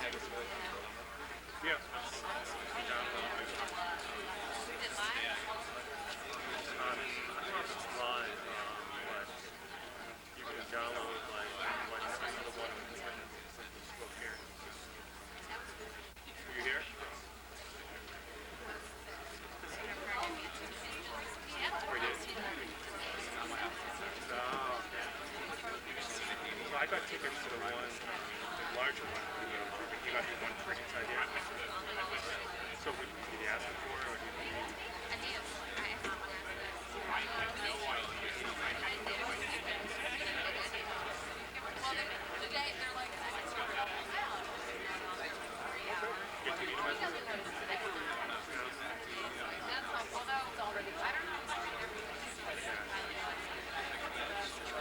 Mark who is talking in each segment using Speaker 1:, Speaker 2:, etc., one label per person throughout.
Speaker 1: Yeah. Live, but you can download like some of the one book here. Are you here? We did. Oh, okay. So I got tickets to the one, the larger one. You got the one for inside here. So did you ask him for it, or did you?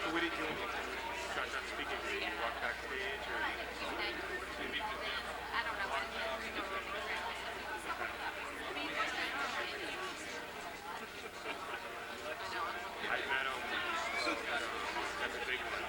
Speaker 1: What did you do when you got done speaking? Did you walk backstage or?
Speaker 2: I don't know.
Speaker 1: I met him at the big one.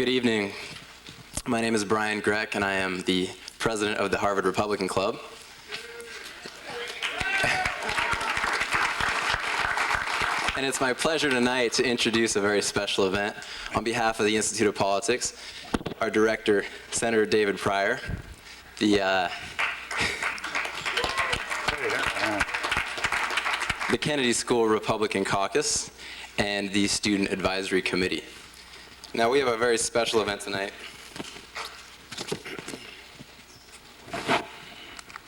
Speaker 2: Good evening. My name is Brian Greck, and I am the president of the Harvard Republican Club. And it's my pleasure tonight to introduce a very special event on behalf of the Institute of Politics, our director, Senator David Pryor, the Kennedy School Republican Caucus, and the Student Advisory Committee. Now, we have a very special event tonight.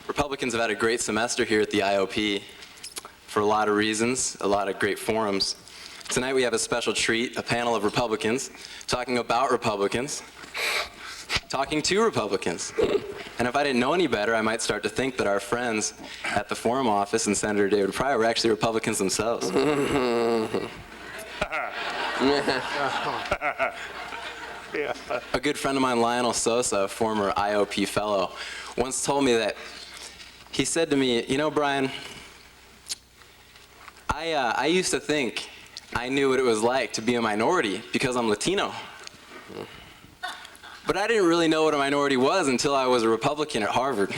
Speaker 2: Republicans have had a great semester here at the IOP for a lot of reasons, a lot of great forums. Tonight we have a special treat, a panel of Republicans talking about Republicans, talking to Republicans. And if I didn't know any better, I might start to think that our friends at the Forum Office and Senator David Pryor were actually Republicans themselves. A good friend of mine, Lionel Sosa, a former IOP fellow, once told me that, he said to me, you know, Brian, I used to think I knew what it was like to be a minority because I'm Latino. But I didn't really know what a minority was until I was a Republican at Harvard.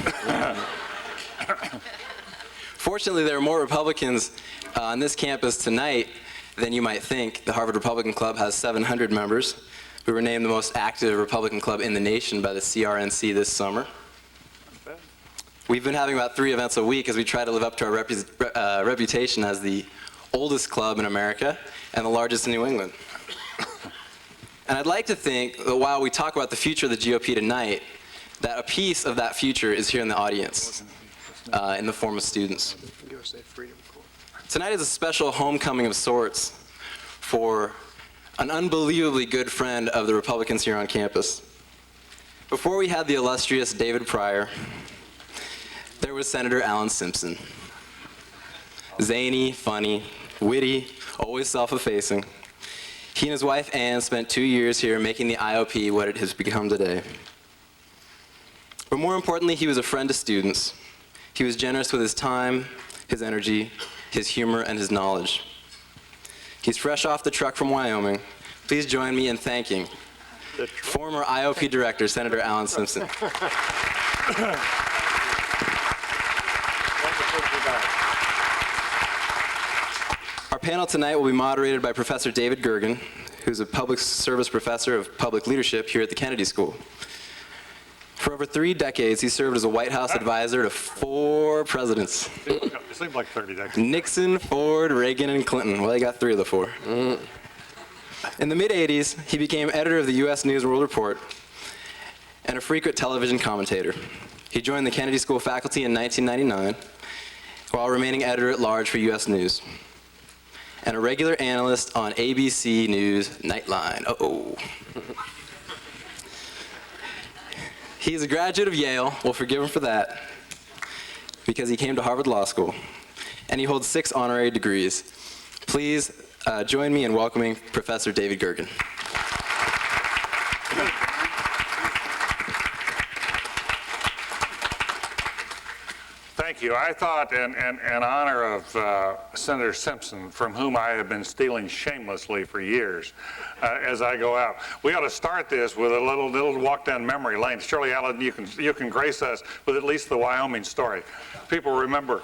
Speaker 2: Fortunately, there are more Republicans on this campus tonight than you might think. The Harvard Republican Club has 700 members. We were named the most active Republican club in the nation by the CRNC this summer. We've been having about 3 events a week as we try to live up to our reputation as the oldest club in America and the largest in New England. And I'd like to think that while we talk about the future of the GOP tonight, that a piece of that future is here in the audience, in the form of students. Tonight is a special homecoming of sorts for an unbelievably good friend of the Republicans here on campus. Before we had the illustrious David Pryor, there was Senator Alan Simpson. Zany, funny, witty, always self-effacing. He and his wife Ann spent 2 years here making the IOP what it has become today. But more importantly, he was a friend to students. He was generous with his time, his energy, his humor, and his knowledge. He's fresh off the truck from Wyoming. Please join me in thanking former IOP Director, Senator Alan Simpson. Our panel tonight will be moderated by Professor David Gergen, who's a public service professor of public leadership here at the Kennedy School. For over 3 decades, he served as a White House advisor to 4 presidents.
Speaker 3: It seemed like 30 decades.
Speaker 2: Nixon, Ford, Reagan, and Clinton. Well, he got 3 of the 4. In the mid-'80s, he became editor of the U.S. News and World Report and a frequent television commentator. He joined the Kennedy School faculty in 1999 while remaining editor-at-large for U.S. News and a regular analyst on ABC News Nightline. Uh-oh. He's a graduate of Yale. We'll forgive him for that because he came to Harvard Law School, and he holds 6 honorary degrees. Please join me in welcoming Professor David Gergen.
Speaker 3: Thank you. I thought, in honor of Senator Simpson, from whom I have been stealing shamelessly for years, as I go out, we ought to start this with a little walk down memory lane. Surely, Alan, you can grace us with at least the Wyoming story. People remember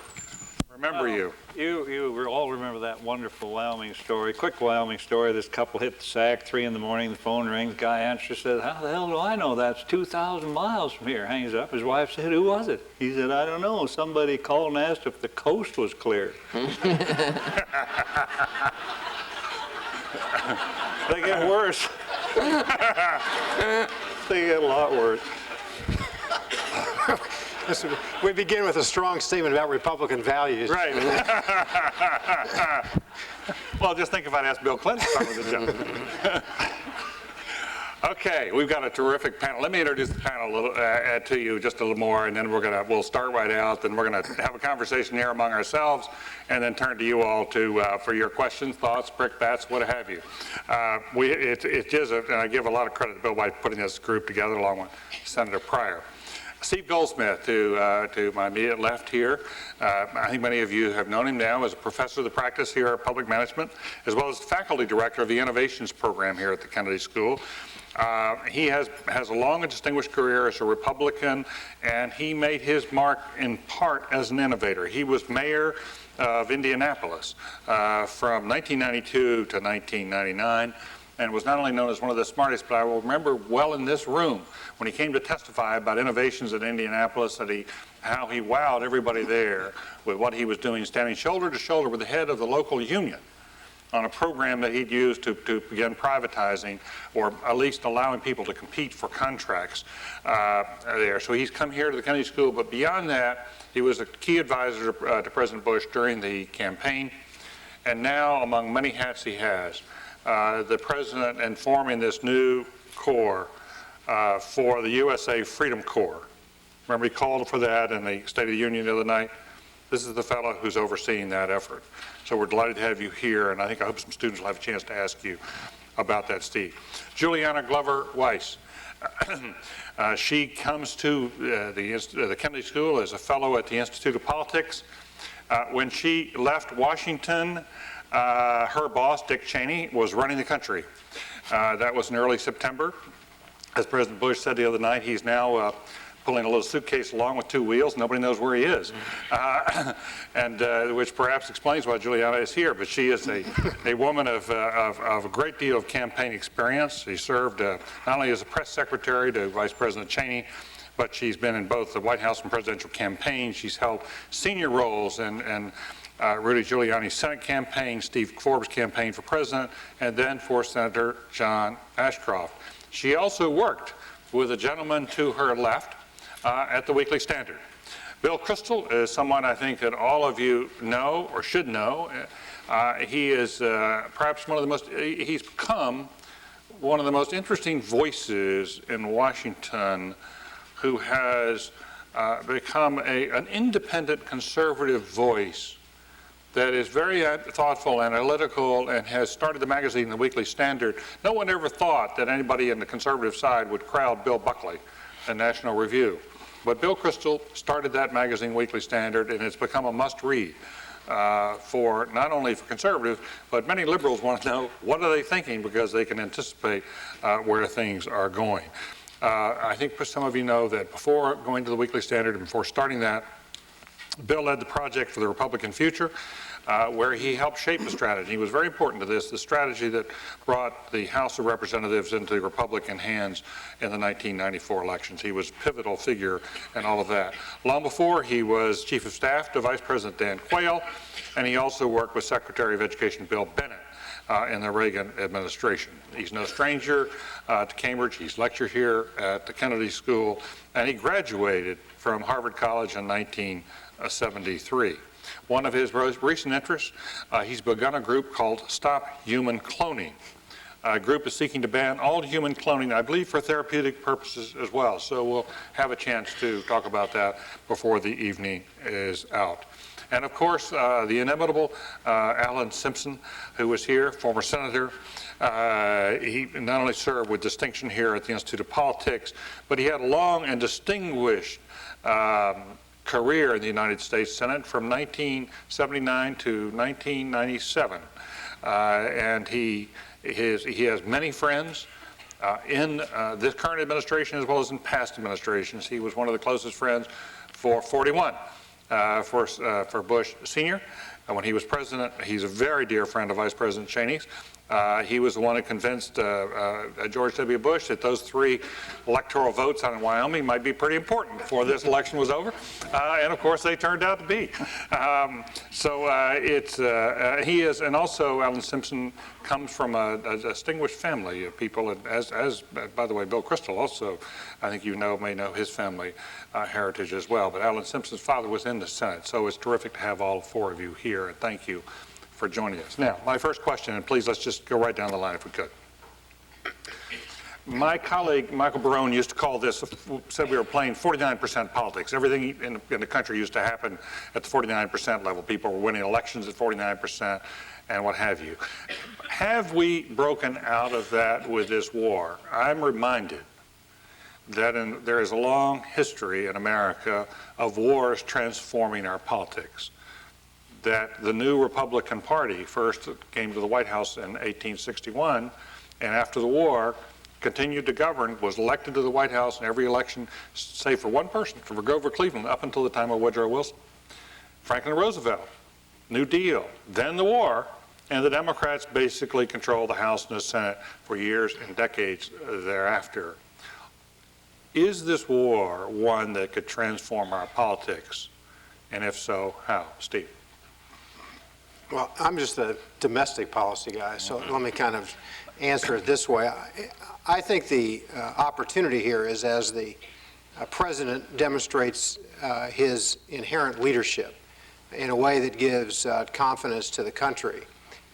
Speaker 3: you.
Speaker 4: You all remember that wonderful Wyoming story. Quick Wyoming story. This couple hit the sack, 3 in the morning, the phone rings, guy answers, says, how the hell do I know? That's 2,000 miles from here. Hangs up. His wife said, who was it? He said, I don't know. Somebody called and asked if the coast was clear. They get worse. They get a lot worse.
Speaker 5: We begin with a strong statement about Republican values.
Speaker 3: Right. Well, just think if I'd asked Bill Clinton to start with the job. Okay, we've got a terrific panel. Let me introduce the panel to you just a little more, and then we'll start right out. Then we're going to have a conversation here among ourselves, and then turn to you all for your questions, thoughts, brickbats, what have you. And I give a lot of credit to Bill by putting this group together along with Senator Pryor. Steve Goldsmith, to my immediate left here. I think many of you have known him now as a professor of the practice here at Public Management, as well as faculty director of the Innovations program here at the Kennedy School. He has a long and distinguished career as a Republican, and he made his mark in part as an innovator. He was mayor of Indianapolis from 1992 to 1999, and was not only known as one of the smartest, but I will remember well in this room when he came to testify about innovations at Indianapolis, that how he wowed everybody there with what he was doing, standing shoulder to shoulder with the head of the local union on a program that he'd used to begin privatizing, or at least allowing people to compete for contracts there. So he's come here to the Kennedy School, but beyond that, he was a key advisor to President Bush during the campaign. And now, among many hats he has, the president in forming this new corps for the USA Freedom Corps. Remember he called for that in the State of the Union the other night? This is the fellow who's overseeing that effort. So we're delighted to have you here, and I hope some students will have a chance to ask you about that, Steve. Juliana Glover Weiss. She comes to the Kennedy School as a fellow at the Institute of Politics. When she left Washington, her boss, Dick Cheney, was running the country. That was in early September. As President Bush said the other night, he's now pulling a little suitcase along with two wheels. Nobody knows where he is, and which perhaps explains why Juliana is here. But she is a woman of a great deal of campaign experience. She served not only as a press secretary to Vice President Cheney, but she's been in both the White House and presidential campaign. She's held senior roles in Rudy Giuliani's Senate campaign, Steve Forbes' campaign for president, and then for Senator John Ashcroft. She also worked with a gentleman to her left at the Weekly Standard. Bill Kristol is someone I think that all of you know or should know. He is perhaps he's become one of the most interesting voices in Washington, who has become an independent conservative voice that is very thoughtful, analytical, and has started the magazine, The Weekly Standard. No one ever thought that anybody in the conservative side would crowd Bill Buckley and National Review. But Bill Kristol started that magazine, Weekly Standard, and it's become a must-read for not only for conservatives, but many liberals want to know what are they thinking, because they can anticipate where things are going. I think some of you know that before going to the Weekly Standard and before starting that, Bill led the Project for the Republican Future, where he helped shape the strategy. He was very important to this, the strategy that brought the House of Representatives into Republican hands in the 1994 elections. He was a pivotal figure in all of that. Long before, he was Chief of Staff to Vice President Dan Quayle, and he also worked with Secretary of Education Bill Bennett in the Reagan administration. He's no stranger to Cambridge. He's lectured here at the Kennedy School, and he graduated from Harvard College in 1973. One of his most recent interests, he's begun a group called Stop Human Cloning. A group is seeking to ban all human cloning, I believe for therapeutic purposes as well. So we'll have a chance to talk about that before the evening is out. And of course, the inimitable Alan Simpson, who was here, former senator. He not only served with distinction here at the Institute of Politics, but he had a long and distinguished career in the United States Senate from 1979 to 1997. And he has many friends in this current administration as well as in past administrations. He was one of the closest friends for 41 for Bush Sr. When he was president. He's a very dear friend of Vice President Cheney's. He was the one who convinced George W. Bush that those 3 electoral votes out in Wyoming might be pretty important before this election was over. And of course, they turned out to be. He is, and also Alan Simpson comes from a distinguished family of people, as by the way, Bill Kristol also, I think may know his family heritage as well. But Alan Simpson's father was in the Senate, so it's terrific to have all 4 of you here, and thank you for joining us. Now, my first question, and please let's just go right down the line if we could. My colleague, Michael Barone, used to call this, said we were playing 49% politics. Everything in the country used to happen at the 49% level. People were winning elections at 49% and what have you. Have we broken out of that with this war? I'm reminded that there is a long history in America of wars transforming our politics. That the new Republican Party first came to the White House in 1861, and after the war continued to govern, was elected to the White House in every election, save for one person, from Grover Cleveland, up until the time of Woodrow Wilson. Franklin Roosevelt, New Deal, then the war, and the Democrats basically controlled the House and the Senate for years and decades thereafter. Is this war one that could transform our politics? And if so, how? Steve?
Speaker 5: Well, I'm just a domestic policy guy, so let me kind of answer it this way. I think the opportunity here is as the president demonstrates his inherent leadership in a way that gives confidence to the country.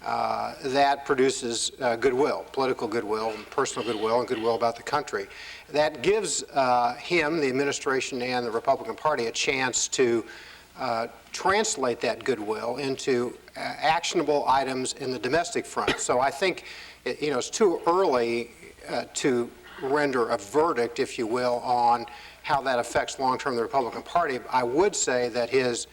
Speaker 5: That produces goodwill, political goodwill, personal goodwill, and goodwill about the country. That gives him, the administration, and the Republican Party a chance to translate that goodwill into actionable items in the domestic front. So I think it's too early to render a verdict, if you will, on how that affects long-term the Republican Party. I would say that his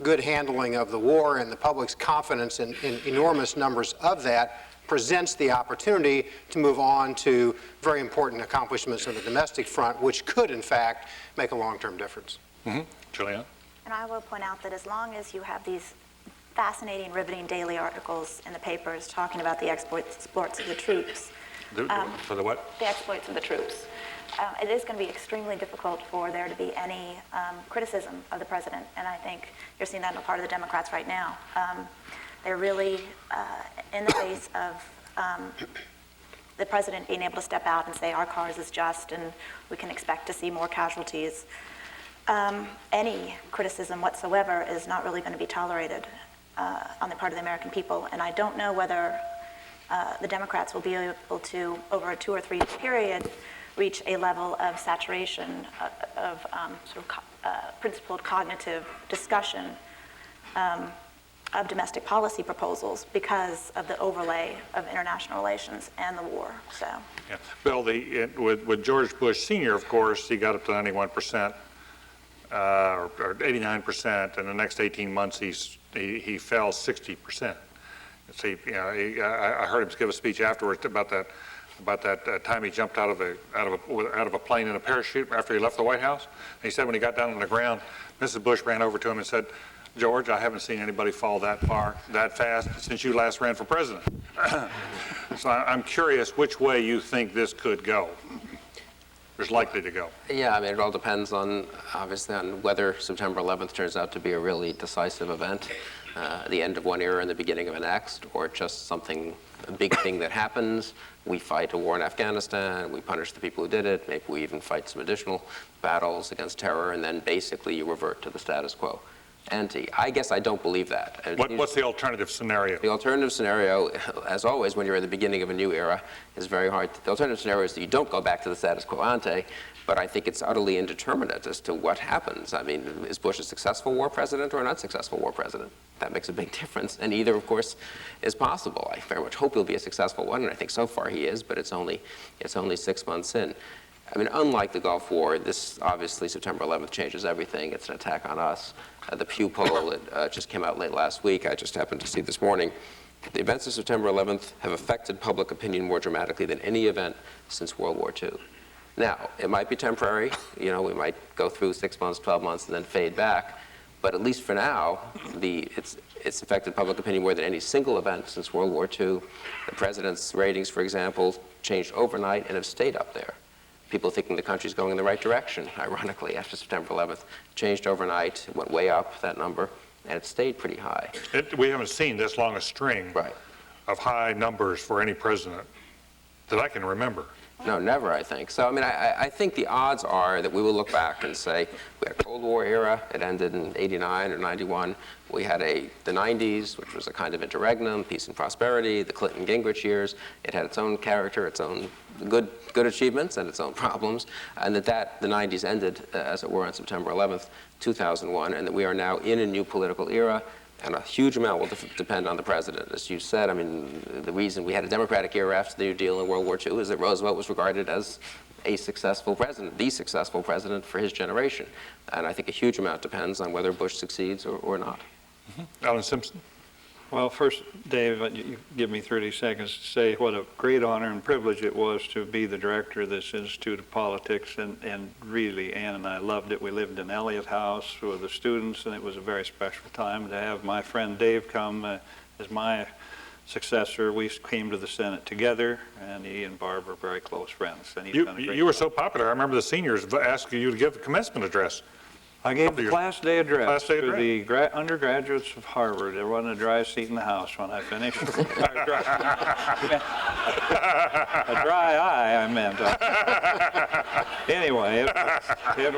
Speaker 5: good handling of the war and the public's confidence in enormous numbers of that presents the opportunity to move on to very important accomplishments on the domestic front, which could, in fact, make a long-term difference.
Speaker 3: Julianne?
Speaker 6: And I will point out that as long as you have these fascinating, riveting daily articles in the papers talking about the exploits of the troops.
Speaker 3: For the what?
Speaker 6: The exploits of the troops. It is going to be extremely difficult for there to be any criticism of the president, and I think you're seeing that on the part of the Democrats right now. They're really in the face of the president being able to step out and say our cause is just and we can expect to see more casualties. Any criticism whatsoever is not really going to be tolerated on the part of the American people, and I don't know whether the Democrats will be able to, over a 2 or 3 year period, reach a level of saturation of principled cognitive discussion of domestic policy proposals because of the overlay of international relations and the war. So,
Speaker 3: yeah. Bill, with George Bush Sr., of course, he got up to 91%. Or 89%, and the next 18 months he fell 60%. See, I heard him give a speech afterwards about that time he jumped out of a plane in a parachute after he left the White House. And he said when he got down on the ground, Mrs. Bush ran over to him and said, "George, I haven't seen anybody fall that far, that fast since you last ran for president." So I'm curious which way you think this could go. Is likely to go.
Speaker 7: Yeah, I mean, it all depends on, obviously, on whether September 11th turns out to be a really decisive event, the end of one era and the beginning of a next, or just something, a big thing that happens. We fight a war in Afghanistan, we punish the people who did it, maybe we even fight some additional battles against terror, and then basically you revert to the status quo ante. I guess I don't believe that.
Speaker 3: What's the alternative scenario?
Speaker 7: The alternative scenario, as always, when you're at the beginning of a new era, is very hard. The alternative scenario is that you don't go back to the status quo ante, but I think it's utterly indeterminate as to what happens. I mean, is Bush a successful war president or an unsuccessful war president? That makes a big difference, and either, of course, is possible. I very much hope he'll be a successful one, and I think so far he is, but it's only 6 months in. I mean, unlike the Gulf War, this obviously September 11th changes everything. It's an attack on us. The Pew poll just came out late last week. I just happened to see this morning. The events of September 11th have affected public opinion more dramatically than any event since World War II. Now, it might be temporary. You know, we might go through 6 months, 12 months, and then fade back. But at least for now, it's affected public opinion more than any single event since World War II. The president's ratings, for example, changed overnight and have stayed up there. People thinking the country's going in the right direction, ironically, after September 11th, changed overnight, it went way up, that number, and it stayed pretty high.
Speaker 3: We haven't seen this long a string of high numbers for any president that I can remember.
Speaker 7: No, never, I think. So, I mean, I think the odds are that we will look back and say, we had a Cold War era, it ended in 89 or 91. We had the 90s, which was a kind of interregnum, peace and prosperity, the Clinton-Gingrich years. It had its own character, its own good achievements and its own problems, and the 90s ended, as it were, on September 11th, 2001, and that we are now in a new political era, and a huge amount will depend on the president. As you said, I mean, the reason we had a Democratic era after the New Deal in World War II is that Roosevelt was regarded as a successful president, the successful president for his generation. And I think a huge amount depends on whether Bush succeeds or not.
Speaker 3: Alan Simpson?
Speaker 4: Well, first, Dave, you give me 30 seconds to say what a great honor and privilege it was to be the director of this Institute of Politics, and really, Ann and I loved it. We lived in Elliott House with the students, and it was a very special time to have my friend Dave come as my successor. We came to the Senate together, and he and Barb are very close friends. And he's done a great
Speaker 3: You were
Speaker 4: job.
Speaker 3: so popular, I remember the seniors asking you to give a commencement address.
Speaker 4: I gave the class day address
Speaker 3: Class day
Speaker 4: to
Speaker 3: address.
Speaker 4: the undergraduates of Harvard. There wasn't a dry seat in the house when I finished. A dry eye, I meant. Anyway, that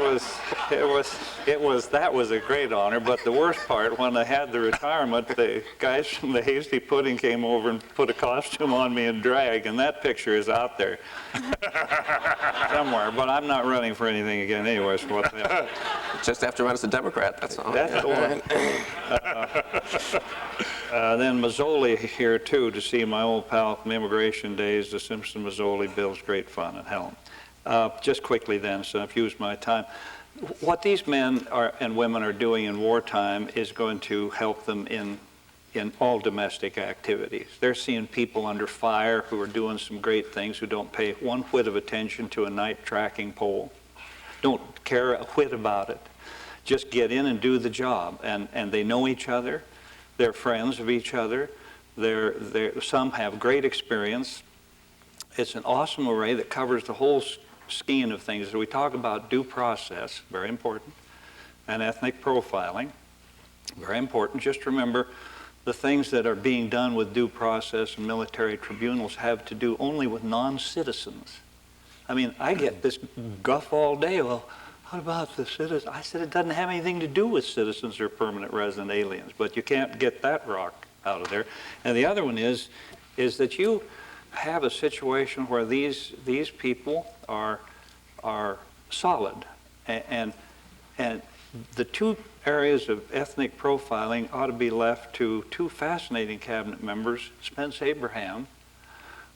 Speaker 4: was a great honor. But the worst part, when I had the retirement, the guys from the Hasty Pudding came over and put a costume on me in drag, and that picture is out there somewhere. But I'm not running for anything again anyway, so what the hell.
Speaker 7: Just have to run as a Democrat, that's all.
Speaker 4: That's the one. Then Mazzoli here too, to see my old pal from immigration days, the Simpson Mazzoli Bill's great fun at Helm. Just quickly then, so I've used my time. What these men and women are doing in wartime is going to help them in all domestic activities. They're seeing people under fire who are doing some great things, who don't pay one whit of attention to a night tracking pole, don't care a whit about it. Just get in and do the job, and they know each other. They're friends of each other. Some have great experience. It's an awesome array that covers the whole skein of things. So we talk about due process, very important, and ethnic profiling, very important. Just remember, the things that are being done with due process and military tribunals have to do only with non-citizens. I mean, I get this guff all day. Well, what about the citizens? I said it doesn't have anything to do with citizens or permanent resident aliens, but you can't get that rock out of there. And the other one is that you have a situation where these people are solid, and the two areas of ethnic profiling ought to be left to two fascinating cabinet members, Spence Abraham,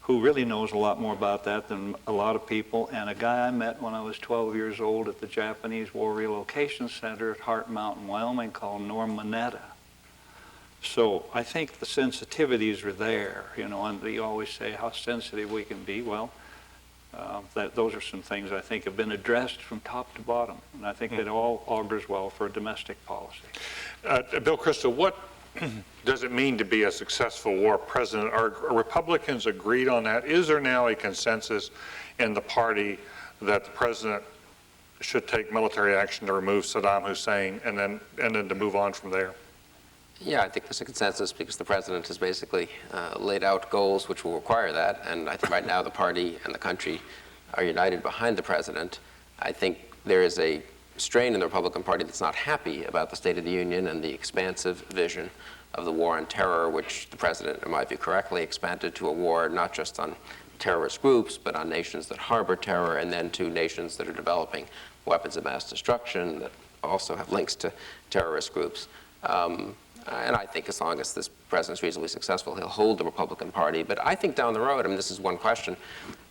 Speaker 4: who really knows a lot more about that than a lot of people, and a guy I met when I was 12 years old at the Japanese War Relocation Center at Hart Mountain, Wyoming, called Norm Mineta. So I think the sensitivities are there, you know, and you always say how sensitive we can be. Well, those are some things I think have been addressed from top to bottom, and I think it all augurs well for domestic policy.
Speaker 3: Bill Kristol, what does it mean to be a successful war president? Are Republicans agreed on that? Is there now a consensus in the party that the president should take military action to remove Saddam Hussein and then to move on from there?
Speaker 7: Yeah, I think there's a consensus because the president has basically laid out goals which will require that, and I think right now the party and the country are united behind the president. I think there is a strain in the Republican Party that's not happy about the State of the Union and the expansive vision of the war on terror, which the president, in my view, correctly expanded to a war not just on terrorist groups, but on nations that harbor terror, and then to nations that are developing weapons of mass destruction that also have links to terrorist groups. And I think as long as this president's reasonably successful, he'll hold the Republican Party. But I think down the road, I mean, this is one question,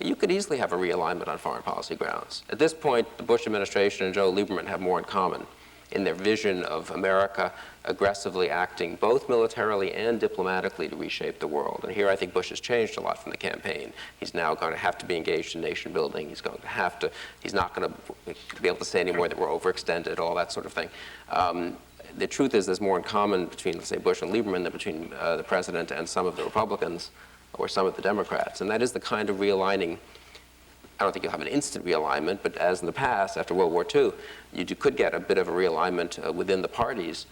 Speaker 7: you could easily have a realignment on foreign policy grounds. At this point, the Bush administration and Joe Lieberman have more in common in their vision of America aggressively acting both militarily and diplomatically to reshape the world. And here I think Bush has changed a lot from the campaign. He's now going to have to be engaged in nation building. He's not going to be able to say anymore that we're overextended, all that sort of thing. The truth is there's more in common between, let's say, Bush and Lieberman than between the president and some of the Republicans or some of the Democrats. And that is the kind of realigning. I don't think you'll have an instant realignment, but as in the past, after World War II, you could get a bit of a realignment within the parties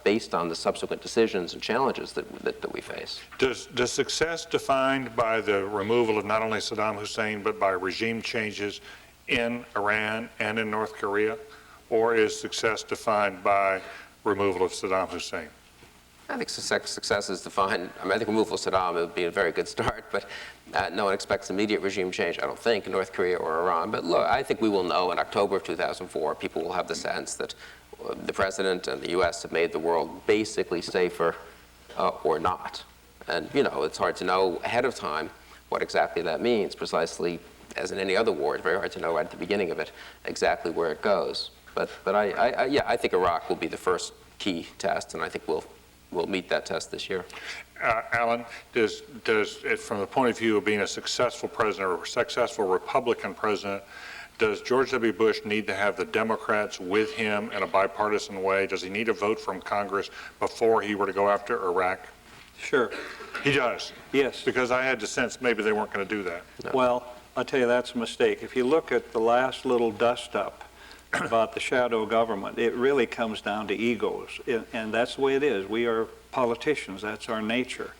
Speaker 7: based on the subsequent decisions and challenges that we face.
Speaker 3: Does success defined by the removal of not only Saddam Hussein, but by regime changes in Iran and in North Korea? Or is success defined by removal of Saddam Hussein?
Speaker 7: I think success is defined. I mean, I think removal of Saddam would be a very good start, but no one expects immediate regime change, I don't think, in North Korea or Iran. But look, I think we will know in October of 2004, people will have the sense that the president and the U.S. have made the world basically safer or not. And, you know, it's hard to know ahead of time what exactly that means, precisely as in any other war. It's very hard to know right at the beginning of it exactly where it goes. But I think Iraq will be the first key test, and I think we'll will meet that test this year.
Speaker 3: Alan, does from the point of view of being a successful president or a successful Republican president, does George W. Bush need to have the Democrats with him in a bipartisan way? Does he need a vote from Congress before he were to go after Iraq?
Speaker 4: Sure.
Speaker 3: He does?
Speaker 4: Yes.
Speaker 3: Because I had the sense maybe they weren't going to do that.
Speaker 7: No.
Speaker 4: Well, I'll tell you, that's a mistake. If you look at the last little dust-up about the shadow government, it really comes down to egos, and that's the way it is. We are politicians. That's our nature.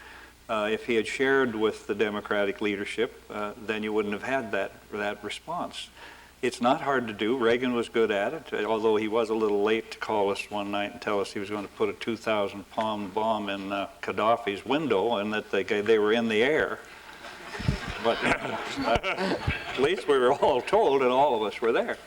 Speaker 4: If he had shared with the Democratic leadership, then you wouldn't have had that response. It's not hard to do. Reagan was good at it, although he was a little late to call us one night and tell us he was going to put a 2,000-pound bomb in Gaddafi's window and that they were in the air. But at least we were all told, and all of us were there.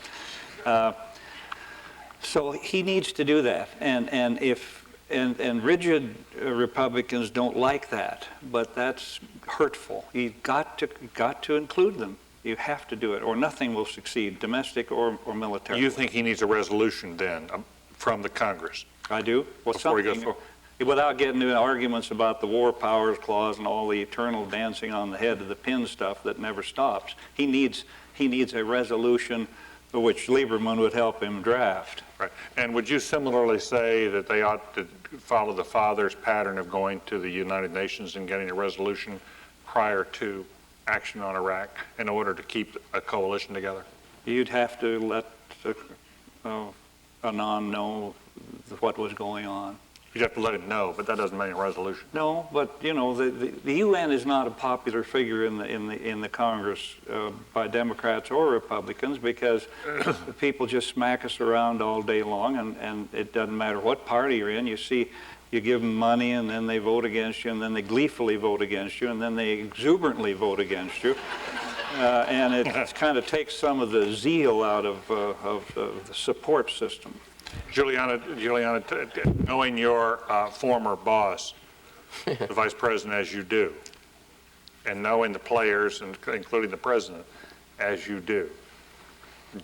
Speaker 4: So he needs to do that, and rigid Republicans don't like that, but that's hurtful. You've got to include them. You have to do it, or nothing will succeed, domestic or military.
Speaker 3: You think he needs a resolution then from the Congress?
Speaker 4: I do. Well,
Speaker 3: Before he goes
Speaker 4: something, without getting into arguments about the War Powers Clause and all the eternal dancing on the head of the pin stuff that never stops. He needs a resolution which Lieberman would help him draft.
Speaker 3: Right. And would you similarly say that they ought to follow the father's pattern of going to the United Nations and getting a resolution prior to action on Iraq in order to keep a coalition together?
Speaker 4: You'd have to let Annan know what was going on.
Speaker 3: You'd have to let him know, but that doesn't mean a resolution.
Speaker 4: No, but you know, the UN is not a popular figure in the Congress by Democrats or Republicans, because the people just smack us around all day long, and it doesn't matter what party you're in. You see, you give them money, and then they vote against you, and then they gleefully vote against you, and then they exuberantly vote against you. And it kind of takes some of the zeal out of the support system.
Speaker 3: Juliana, knowing your former boss, the vice president, as you do, and knowing the players, including the president, as you do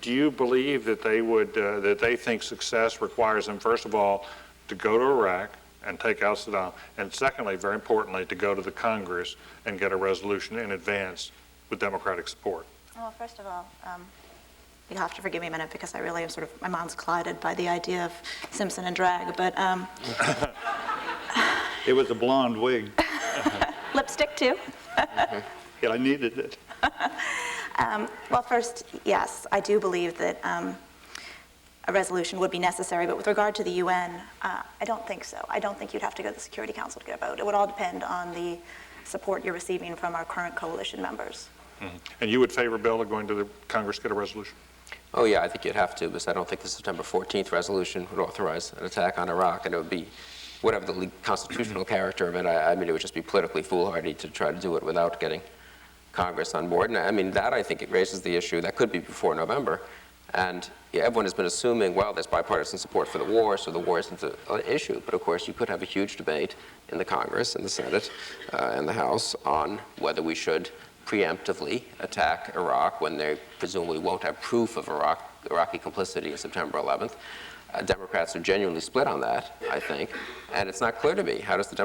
Speaker 3: you believe that they think success requires them, first of all, to go to Iraq and take out Saddam, and secondly, very importantly, to go to the Congress and get a resolution in advance with Democratic support?
Speaker 6: Well, first of all, you have to forgive me a minute because I really am sort of, my mind's clouded by the idea of Simpson and drag, but
Speaker 4: it was a blonde wig.
Speaker 6: lipstick too.
Speaker 4: Yeah, I needed it.
Speaker 6: Well, first, yes, I do believe that a resolution would be necessary, but with regard to the UN, I don't think so. I don't think you'd have to go to the Security Council to get a vote. It would all depend on the support you're receiving from our current coalition members.
Speaker 3: Mm-hmm. And you would favor, Bill, of going to the Congress to get a resolution?
Speaker 7: Oh yeah, I think you'd have to, because I don't think the September 14th resolution would authorize an attack on Iraq, and it would be, whatever the constitutional character of it, I mean, it would just be politically foolhardy to try to do it without getting Congress on board. And I mean, that I think it raises the issue, that could be before November. And yeah, everyone has been assuming, well, there's bipartisan support for the war, so the war isn't an issue. But of course, you could have a huge debate in the Congress, in the Senate, and the House on whether we should preemptively attack Iraq when they presumably won't have proof of Iraqi complicity in September 11th. Democrats are genuinely split on that, I think, and it's not clear to me. How does the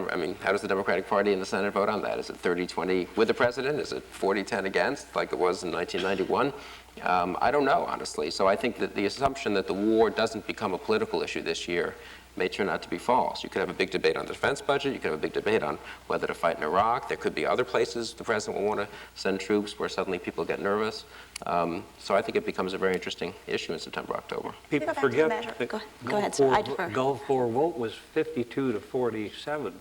Speaker 7: Democratic Party in the Senate vote on that? Is it 30-20 with the president? Is it 40-10 against, like it was in 1991? I don't know, honestly. So I think that the assumption that the war doesn't become a political issue this year may turn out to be false. You could have a big debate on the defense budget. You could have a big debate on whether to fight in Iraq. There could be other places the president will want to send troops where suddenly people get nervous. So I think it becomes a very interesting issue in September, October.
Speaker 4: People forget that
Speaker 6: Go ahead, sir. I defer.
Speaker 4: Gulf War vote was 52-47.
Speaker 3: Right.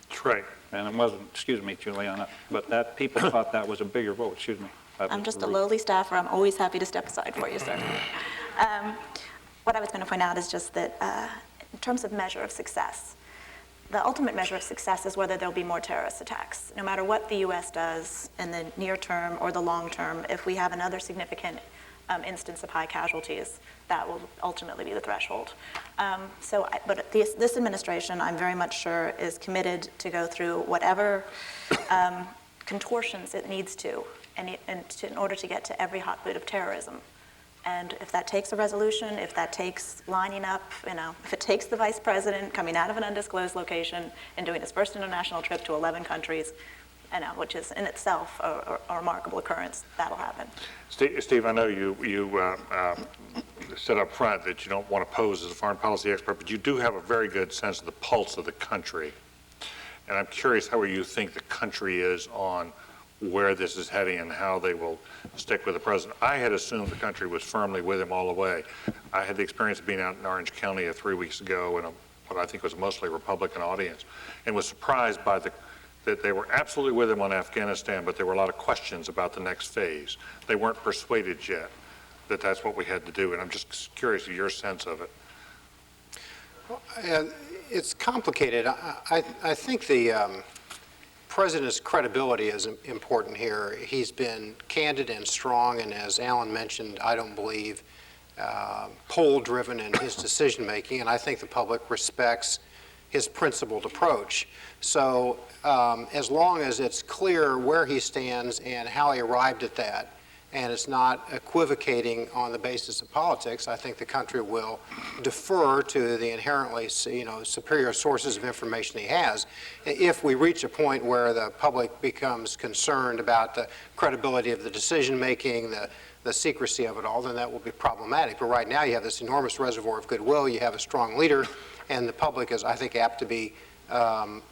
Speaker 3: That's right.
Speaker 4: And it wasn't, excuse me, Juliana, but that people thought that was a bigger vote, excuse me.
Speaker 6: I'm just a lowly staffer. I'm always happy to step aside for you, sir. What I was going to point out is just that in terms of measure of success, the ultimate measure of success is whether there'll be more terrorist attacks. No matter what the U.S. does in the near term or the long term, if we have another significant instance of high casualties, that will ultimately be the threshold. But this administration, I'm very much sure, is committed to go through whatever contortions it needs to, in order to get to every hot boot of terrorism. And if that takes a resolution, if that takes lining up, if it takes the vice president coming out of an undisclosed location and doing his first international trip to 11 countries, which is in itself a remarkable occurrence, that'll happen.
Speaker 3: Steve, I know you said up front that you don't want to pose as a foreign policy expert, but you do have a very good sense of the pulse of the country. And I'm curious how you think the country is on where this is heading and how they will stick with the president. I had assumed the country was firmly with him all the way. I had the experience of being out in Orange County 3 weeks ago in what I think was a mostly Republican audience, and was surprised by that they were absolutely with him on Afghanistan, but there were a lot of questions about the next phase. They weren't persuaded yet that that's what we had to do, and I'm just curious of your sense of it.
Speaker 5: Well, it's complicated. I think the President's credibility is important here. He's been candid and strong, and as Alan mentioned, I don't believe poll-driven in his decision-making, and I think the public respects his principled approach. So as long as it's clear where he stands and how he arrived at that, and it's not equivocating on the basis of politics, I think the country will defer to the inherently, superior sources of information he has. If we reach a point where the public becomes concerned about the credibility of the decision-making, the secrecy of it all, then that will be problematic. But right now you have this enormous reservoir of goodwill, you have a strong leader, and the public is, I think, apt to be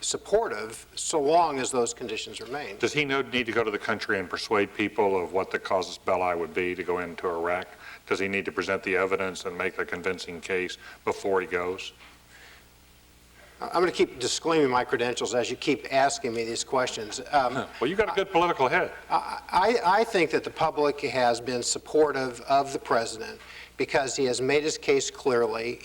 Speaker 5: supportive so long as those conditions remain.
Speaker 3: Does he need to go to the country and persuade people of what the casus belli would be to go into Iraq? Does he need to present the evidence and make a convincing case before he goes?
Speaker 5: I'm going to keep disclaiming my credentials as you keep asking me these questions.
Speaker 3: Well, you've got a good political head.
Speaker 5: I think that the public has been supportive of the president because he has made his case clearly.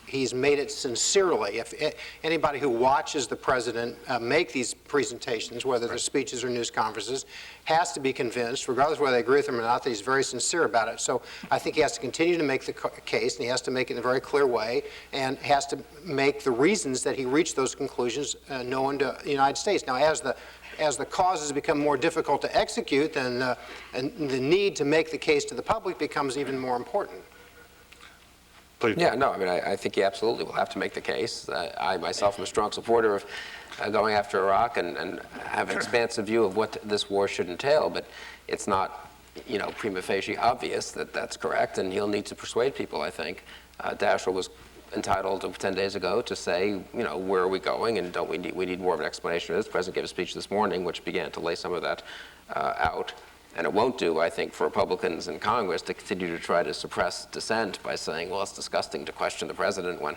Speaker 5: He's made it sincerely. If anybody who watches the president make these presentations, whether they're speeches or news conferences, has to be convinced, regardless of whether they agree with him or not, that he's very sincere about it. So I think he has to continue to make the case, and he has to make it in a very clear way, and has to make the reasons that he reached those conclusions known to the United States. Now, as the causes become more difficult to execute, then the need to make the case to the public becomes even more important.
Speaker 3: Please.
Speaker 7: Yeah, no, I mean, I think he absolutely will have to make the case. I myself am a strong supporter of going after Iraq and have an expansive view of what this war should entail, but it's not, prima facie obvious that that's correct, and he'll need to persuade people, I think. Daschle was entitled 10 days ago to say, where are we going, and we need more of an explanation of this. The president gave a speech this morning which began to lay some of that out. And it won't do, I think, for Republicans in Congress to continue to try to suppress dissent by saying, well, it's disgusting to question the president when,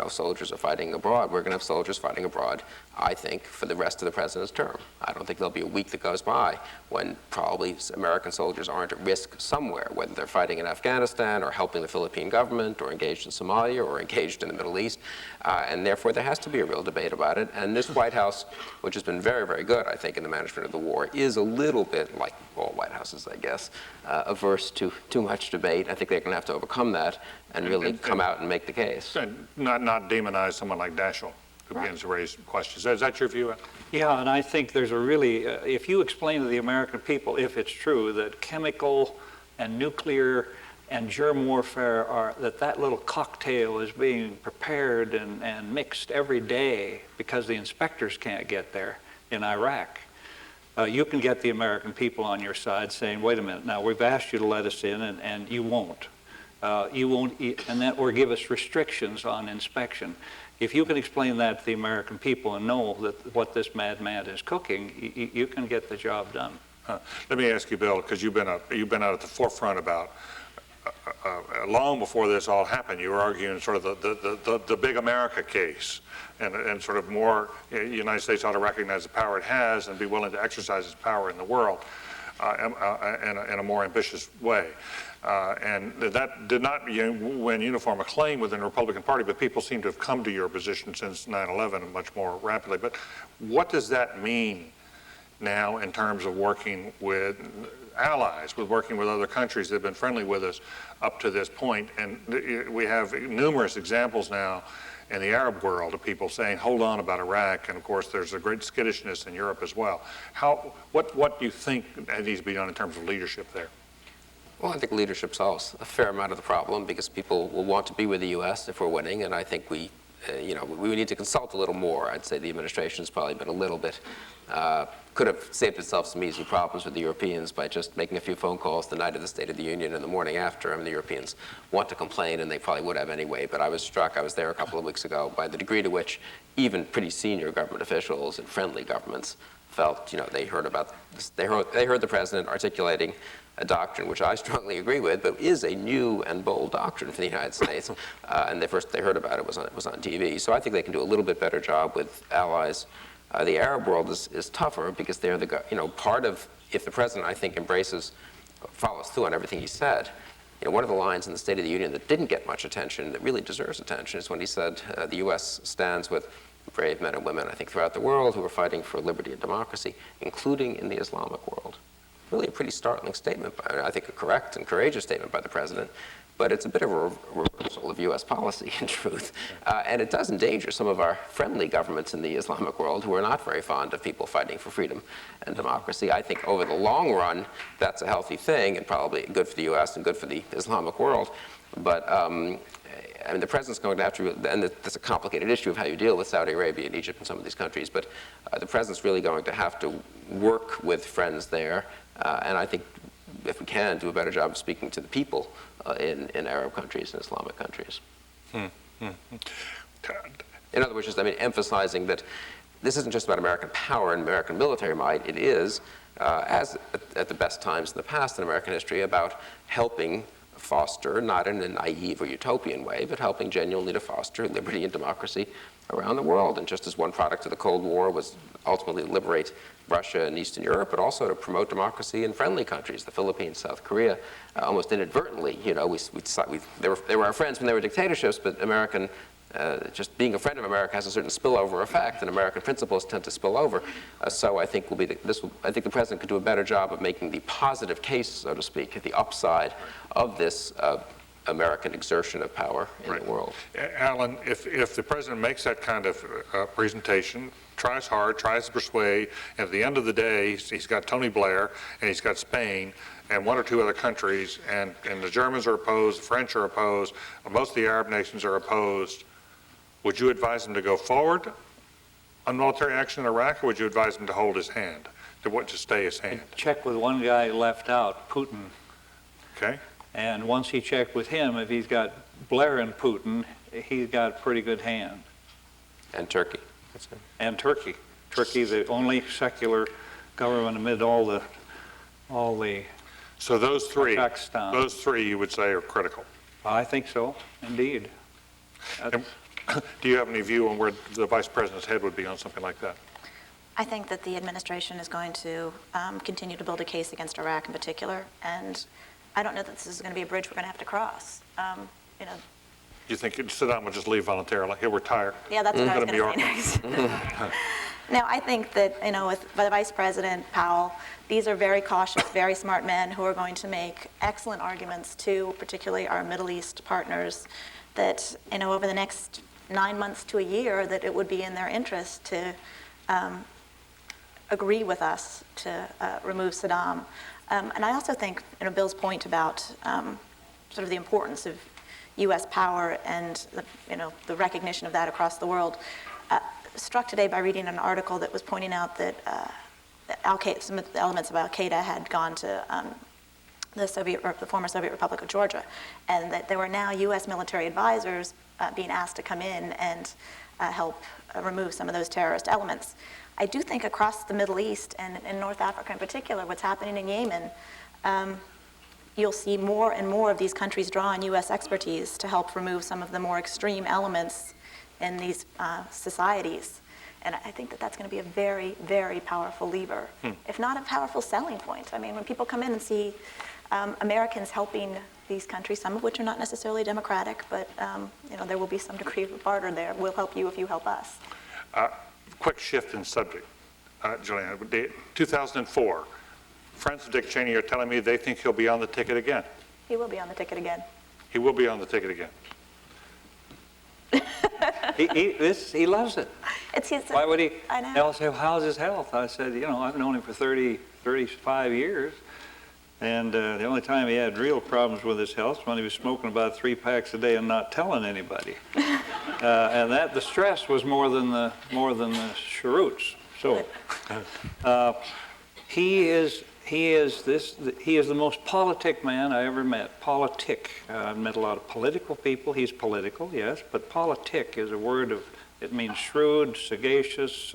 Speaker 7: soldiers are fighting abroad. We're going to have soldiers fighting abroad, I think, for the rest of the president's term. I don't think there'll be a week that goes by when probably American soldiers aren't at risk somewhere, whether they're fighting in Afghanistan or helping the Philippine government or engaged in Somalia or engaged in the Middle East. And therefore, there has to be a real debate about it. And this White House, which has been very, very good, I think, in the management of the war, is a little bit, like all White Houses, I guess, averse to too much debate. I think they're going to have to overcome that and really come out and make the case.
Speaker 3: And not demonize someone like Daschle, who begins to raise questions. Is that your view?
Speaker 4: Yeah, and I think there's a really, if you explain to the American people, if it's true, that chemical and nuclear and germ warfare that little cocktail is being prepared and mixed every day because the inspectors can't get there in Iraq, you can get the American people on your side saying, wait a minute, now we've asked you to let us in and you won't. Or give us restrictions on inspection. If you can explain that to the American people and know that what this madman is cooking, you can get the job done.
Speaker 3: Let me ask you, Bill, because you've been out at the forefront about long before this all happened. You were arguing sort of the big America case, and sort of more the United States ought to recognize the power it has and be willing to exercise its power in the world in a more ambitious way. And that did not win uniform acclaim within the Republican Party, but people seem to have come to your position since 9/11 much more rapidly. But what does that mean now in terms of working with allies, with working with other countries that have been friendly with us up to this point? And we have numerous examples now in the Arab world of people saying, hold on about Iraq, and of course there's a great skittishness in Europe as well. What do you think needs to be done in terms of leadership there?
Speaker 7: Well, I think leadership solves a fair amount of the problem because people will want to be with the U.S. if we're winning, and I think we need to consult a little more. I'd say the administration's probably been a little bit, could have saved itself some easy problems with the Europeans by just making a few phone calls the night of the State of the Union and the morning after. I mean, the Europeans want to complain, and they probably would have anyway, but I was struck, I was there a couple of weeks ago, by the degree to which even pretty senior government officials and friendly governments felt, they heard about this, they heard the president articulating a doctrine which I strongly agree with, but is a new and bold doctrine for the United States. And the first they heard about it was on TV. So I think they can do a little bit better job with allies. The Arab world is tougher because they're part of, if the president, I think, follows through on everything he said. One of the lines in the State of the Union that didn't get much attention, that really deserves attention, is when he said the U.S. stands with brave men and women, I think, throughout the world who are fighting for liberty and democracy, including in the Islamic world. Really a pretty startling statement, I think a correct and courageous statement by the president, but it's a bit of a reversal of U.S. policy, in truth. And it does endanger some of our friendly governments in the Islamic world who are not very fond of people fighting for freedom and democracy. I think over the long run, that's a healthy thing and probably good for the U.S. and good for the Islamic world. But the president's going to have to, and that's a complicated issue of how you deal with Saudi Arabia and Egypt and some of these countries, but the president's really going to have to work with friends there. And I think if we can, do a better job of speaking to the people in Arab countries and Islamic countries. In other words, just emphasizing that this isn't just about American power and American military might. It is, as at the best times in the past in American history, about helping foster, not in a naive or utopian way, but helping genuinely to foster liberty and democracy around the world. And just as one product of the Cold War was ultimately to liberate Russia and Eastern Europe, but also to promote democracy in friendly countries, the Philippines, South Korea, almost inadvertently. They were our friends when they were dictatorships, but just being a friend of America has a certain spillover effect, and American principles tend to spill over. So I think I think the president could do a better job of making the positive case, so to speak, the upside of this American exertion of power in the world.
Speaker 3: Alan, if the president makes that kind of presentation, tries hard, tries to persuade, and at the end of the day, he's got Tony Blair, and he's got Spain, and one or two other countries, and the Germans are opposed, the French are opposed, most of the Arab nations are opposed, would you advise him to go forward on military action in Iraq, or would you advise him to hold his hand, to stay his hand?
Speaker 4: Check with one guy left out, Putin.
Speaker 3: Okay.
Speaker 4: And once he checked with him, if he's got Blair and Putin, he's got a pretty good hand.
Speaker 7: And Turkey.
Speaker 4: And Turkey. Turkey, the only secular government amid all the
Speaker 3: So those three
Speaker 4: Pakistan.
Speaker 3: you would say are critical.
Speaker 4: I think so, indeed.
Speaker 3: And do you have any view on where the vice president's head would be on something like that?
Speaker 6: I think that the administration is going to continue to build a case against Iraq in particular, and I don't know that this is going to be a bridge we're going to have to cross.
Speaker 3: You think Saddam would just leave voluntarily? He'll retire?
Speaker 6: Yeah, that's what I was going to say next. Now, I think that, with the Vice President Powell, these are very cautious, very smart men who are going to make excellent arguments to particularly our Middle East partners that, over the next 9 months to a year, that it would be in their interest to agree with us to remove Saddam. And I also think, Bill's point about sort of the importance of U.S. power and the recognition of that across the world. Struck today by reading an article that was pointing out that some of the elements of Al-Qaeda had gone to the former Soviet Republic of Georgia, and that there were now U.S. military advisors being asked to come in and help remove some of those terrorist elements. I do think across the Middle East and in North Africa in particular, what's happening in Yemen, you'll see more and more of these countries draw on U.S. expertise to help remove some of the more extreme elements in these societies. And I think that that's going to be a very, very powerful lever, if not a powerful selling point. I mean, when people come in and see Americans helping these countries, some of which are not necessarily democratic, but there will be some degree of barter there. We'll help you if you help us.
Speaker 3: Quick shift in subject, Juliana. 2004, friends of Dick Cheney are telling me they think he'll be on the ticket again.
Speaker 6: He will be on the ticket again.
Speaker 3: He will be on the ticket again.
Speaker 4: He loves it. Why would he?
Speaker 6: I know.
Speaker 4: They'll say, how's his health? I said, I've known him for 35 years. And the only time he had real problems with his health was when he was smoking about 3 packs a day and not telling anybody. And the stress was more than the cheroots. So he is the most politic man I ever met. Politic. I've met a lot of political people. He's political, yes, but politic is a word it means shrewd, sagacious,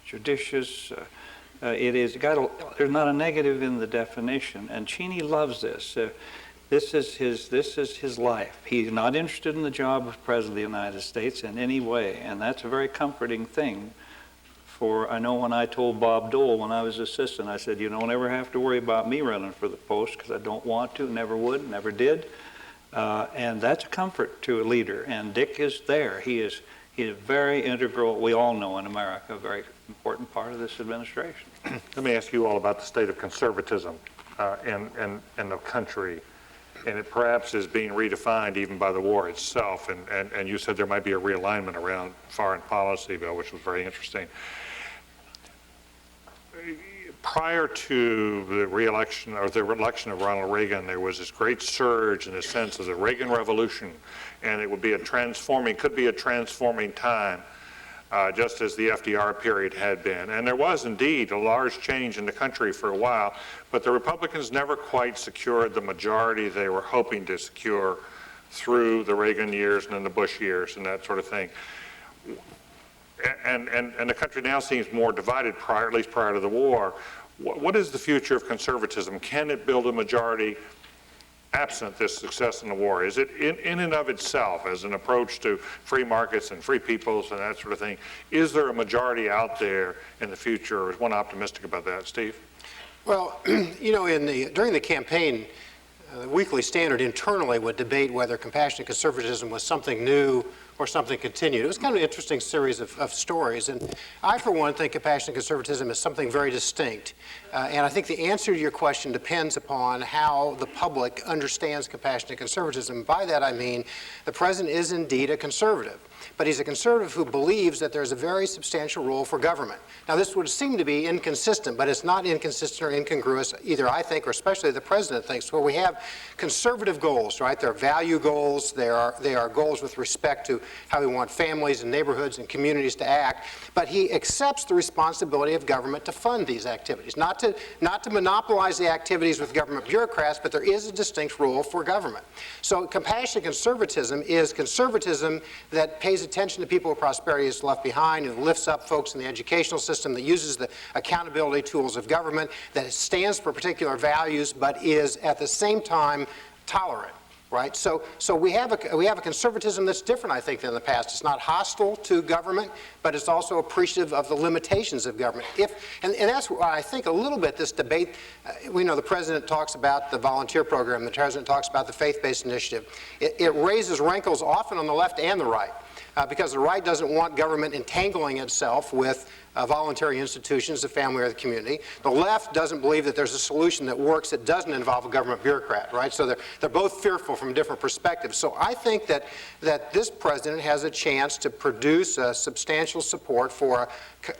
Speaker 4: judicious. There's not a negative in the definition, and Cheney loves this. This is his life. He's not interested in the job of President of the United States in any way, and that's a very comforting thing. I know when I told Bob Dole when I was assistant, I said, you don't ever have to worry about me running for the post because I don't want to, never would, never did. And that's a comfort to a leader, and Dick is there. He is very integral, we all know in America, a very important part of this administration.
Speaker 3: Let me ask you all about the state of conservatism in the country, and it perhaps is being redefined even by the war itself, and you said there might be a realignment around foreign policy, Bill, which was very interesting. Prior to the re-election or the election of Ronald Reagan, there was this great surge in the sense of the Reagan Revolution, and it would be could be a transforming time, just as the FDR period had been. And there was indeed a large change in the country for a while, but the Republicans never quite secured the majority they were hoping to secure through the Reagan years and then the Bush years and that sort of thing. And the country now seems more divided, at least prior to the war. What is the future of conservatism? Can it build a majority absent this success in the war? Is it in and of itself, as an approach to free markets and free peoples and that sort of thing, is there a majority out there in the future, or is one optimistic about that? Steve?
Speaker 5: Well, you know, during the campaign, the Weekly Standard internally would debate whether compassionate conservatism was something new or something continued. It was kind of an interesting series of stories, and I, for one, think compassionate conservatism is something very distinct. And I think the answer to your question depends upon how the public understands compassionate conservatism. By that I mean the president is indeed a conservative, but he's a conservative who believes that there's a very substantial role for government. Now, this would seem to be inconsistent, but it's not inconsistent or incongruous either, I think, or especially the president thinks. Where we have conservative goals, right? There are value goals. They are goals with respect to how we want families and neighborhoods and communities to act, but he accepts the responsibility of government to fund these activities, not to monopolize the activities with government bureaucrats, but there is a distinct role for government. So compassionate conservatism is conservatism that pays attention to people where prosperity is left behind, and lifts up folks in the educational system, that uses the accountability tools of government, that stands for particular values, but is at the same time tolerant. Right? So we have a conservatism that's different, I think, than the past. It's not hostile to government, but it's also appreciative of the limitations of government. And that's why I think a little bit this debate, we know the president talks about the volunteer program, the president talks about the faith-based initiative. It raises rankles often on the left and the right, because the right doesn't want government entangling itself with voluntary institutions, the family or the community. The left doesn't believe that there's a solution that works that doesn't involve a government bureaucrat, right? So they're both fearful from different perspectives. So I think that this president has a chance to produce substantial support for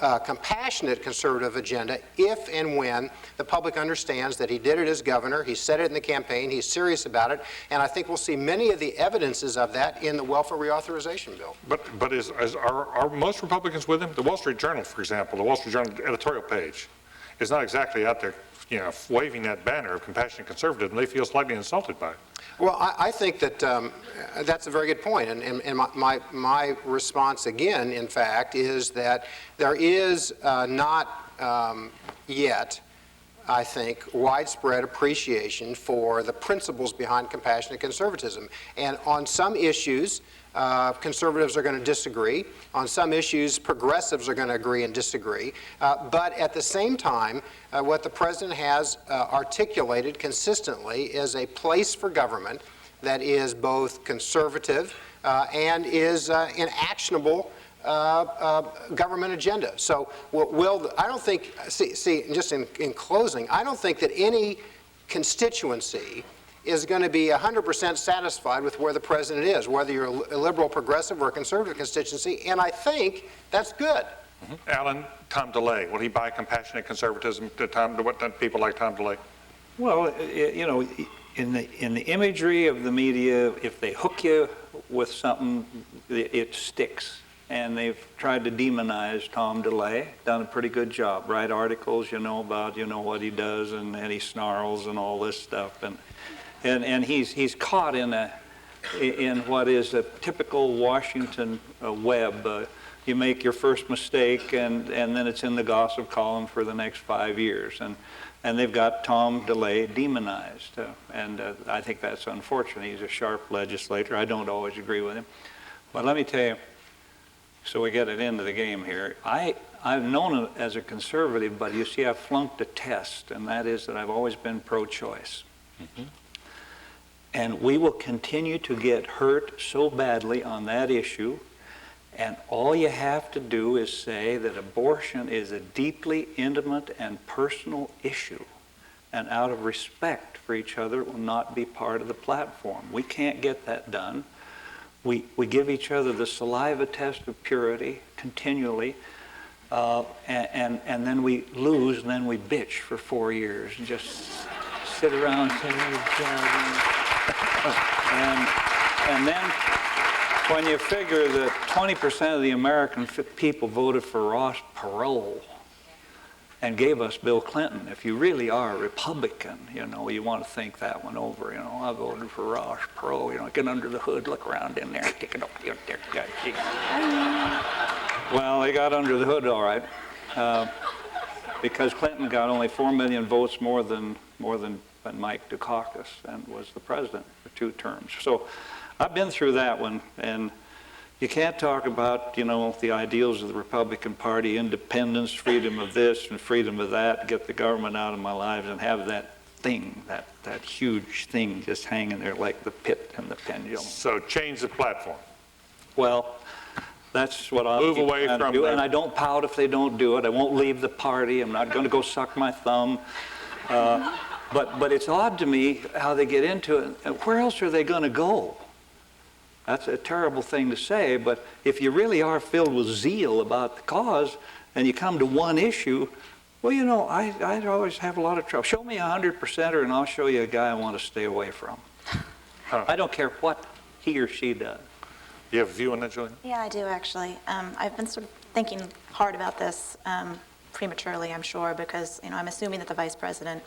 Speaker 5: a compassionate conservative agenda if and when the public understands that he did it as governor, he said it in the campaign, he's serious about it, and I think we'll see many of the evidences of that in the welfare reauthorization bill.
Speaker 3: But are most Republicans with him? The Wall Street Journal, for example, the Wall Street Journal editorial page is not exactly out there, you know, waving that banner of compassionate conservatism. They feel slightly insulted by it.
Speaker 5: Well, I think that that's a very good point, and my response again, in fact, is that there is not yet, I think, widespread appreciation for the principles behind compassionate conservatism. And on some issues, conservatives are going to disagree. On some issues, progressives are going to agree and disagree. But at the same time, what the president has articulated consistently is a place for government that is both conservative and is an actionable government agenda. So I don't think, just in closing, I don't think that any constituency is going to be 100% satisfied with where the president is, whether you're a liberal, progressive, or a conservative constituency, and I think that's good.
Speaker 3: Alan, Tom DeLay, will he buy compassionate conservatism to what people like Tom DeLay?
Speaker 4: Well, you know, in the imagery of the media, if they hook you with something, it sticks. And they've tried to demonize Tom DeLay, done a pretty good job. Write articles, you know about, you know what he does, and he snarls and all this stuff. And he's caught in what is a typical Washington web. You make your first mistake, and then it's in the gossip column for the next 5 years. And they've got Tom DeLay demonized. And I think that's unfortunate. He's a sharp legislator. I don't always agree with him. But let me tell you, so we get it into the game here. I've known it as a conservative, but you see, I've flunked a test, and that is that I've always been pro-choice. Mm-hmm. And we will continue to get hurt so badly on that issue. And all you have to do is say that abortion is a deeply intimate and personal issue. And out of respect for each other, it will not be part of the platform. We can't get that done. We give each other the saliva test of purity continually, and then we lose, and then we bitch for 4 years and just sit around and then when you figure that 20% of the American people voted for Ross Perot and gave us Bill Clinton, if you really are a Republican, you know, you want to think that one over. You know, I voted for Ross Perot. You know, get under the hood, look around in there, kick it up there. Well, they got under the hood all right, because Clinton got only 4 million votes more than Mike Dukakis and was the president for 2 terms. So I've been through that one, and you can't talk about, you know, the ideals of the Republican Party, independence, freedom of this and freedom of that, get the government out of my lives, and have that thing, that huge thing just hanging there like the pit and the pendulum.
Speaker 3: So change the platform.
Speaker 4: Well, that's what I'm
Speaker 3: move away from
Speaker 4: do, and I don't pout if they don't do it. I won't leave the party. I'm not going to go suck my thumb. But it's odd to me how they get into it. And where else are they going to go? That's a terrible thing to say, but if you really are filled with zeal about the cause and you come to one issue, well, you know, I always have a lot of trouble. Show me 100%er and I'll show you a guy I want to stay away from. I don't care what he or she does.
Speaker 3: You have a view on that, Julian?
Speaker 6: Yeah, I do actually. I've been sort of thinking hard about this prematurely, I'm sure, because, you know, I'm assuming that the Vice President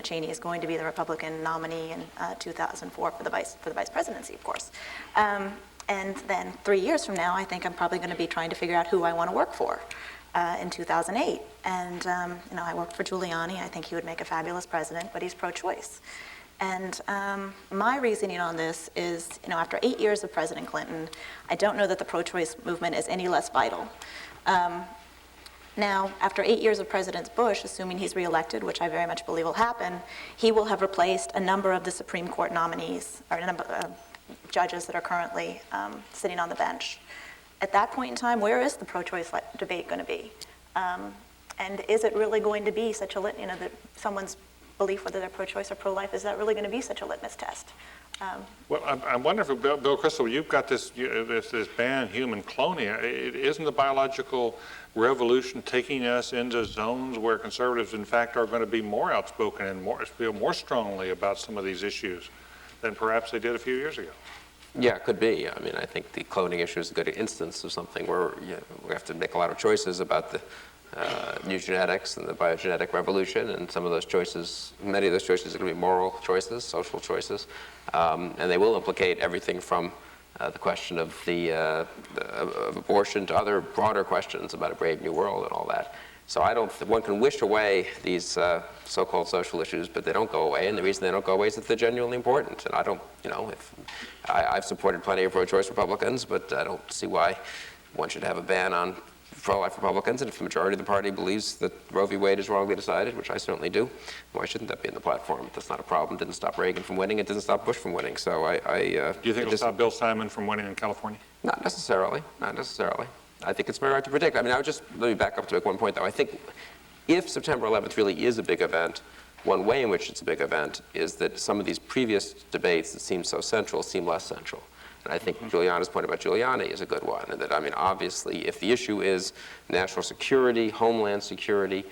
Speaker 6: Cheney is going to be the Republican nominee in 2004 for the vice presidency, of course. And then 3 years from now, I think I'm probably going to be trying to figure out who I want to work for in 2008. And you know, I worked for Giuliani. I think he would make a fabulous president, but he's pro-choice. And my reasoning on this is, you know, after 8 years of President Clinton, I don't know that the pro-choice movement is any less vital. Now, after 8 years of President Bush, assuming he's reelected, which I very much believe will happen, he will have replaced a number of the Supreme Court nominees, or a number of judges that are currently sitting on the bench. At that point in time, where is the pro-choice debate going to be? And is it really going to be such a, you know, that someone's belief whether they're pro-choice or pro-life, is that really going to be such a litmus test?
Speaker 3: Well, I wonder if, Bill Crystal, you've got this ban human cloning. Isn't the biological revolution taking us into zones where conservatives, in fact, are going to be more outspoken and feel more strongly about some of these issues than perhaps they did a few years ago?
Speaker 7: Yeah, it could be. I mean, I think the cloning issue is a good instance of something where we have to make a lot of choices about the new genetics and the biogenetic revolution, and some of those choices, many of those choices are going to be moral choices, social choices, and they will implicate everything from the question of of abortion to other broader questions about a brave new world and all that. So one can wish away these so-called social issues, but they don't go away, and the reason they don't go away is that they're genuinely important. And I don't, you know, I've supported plenty of pro-choice Republicans, but I don't see why one should have a ban on pro-life Republicans, and if the majority of the party believes that Roe v. Wade is wrongly decided, which I certainly do, why shouldn't that be in the platform? That's not a problem. It didn't stop Reagan from winning. It didn't stop Bush from winning. So
Speaker 3: do you think it'll stop Bill Simon from winning in California?
Speaker 7: Not necessarily. Not necessarily. I think it's very hard to predict. I mean, let me back up to make one point, though. I think if September 11th really is a big event, one way in which it's a big event is that some of these previous debates that seem so central seem less central. And I think Giuliani's point about Giuliani is a good one, and that, I mean, obviously, if the issue is national security, homeland security,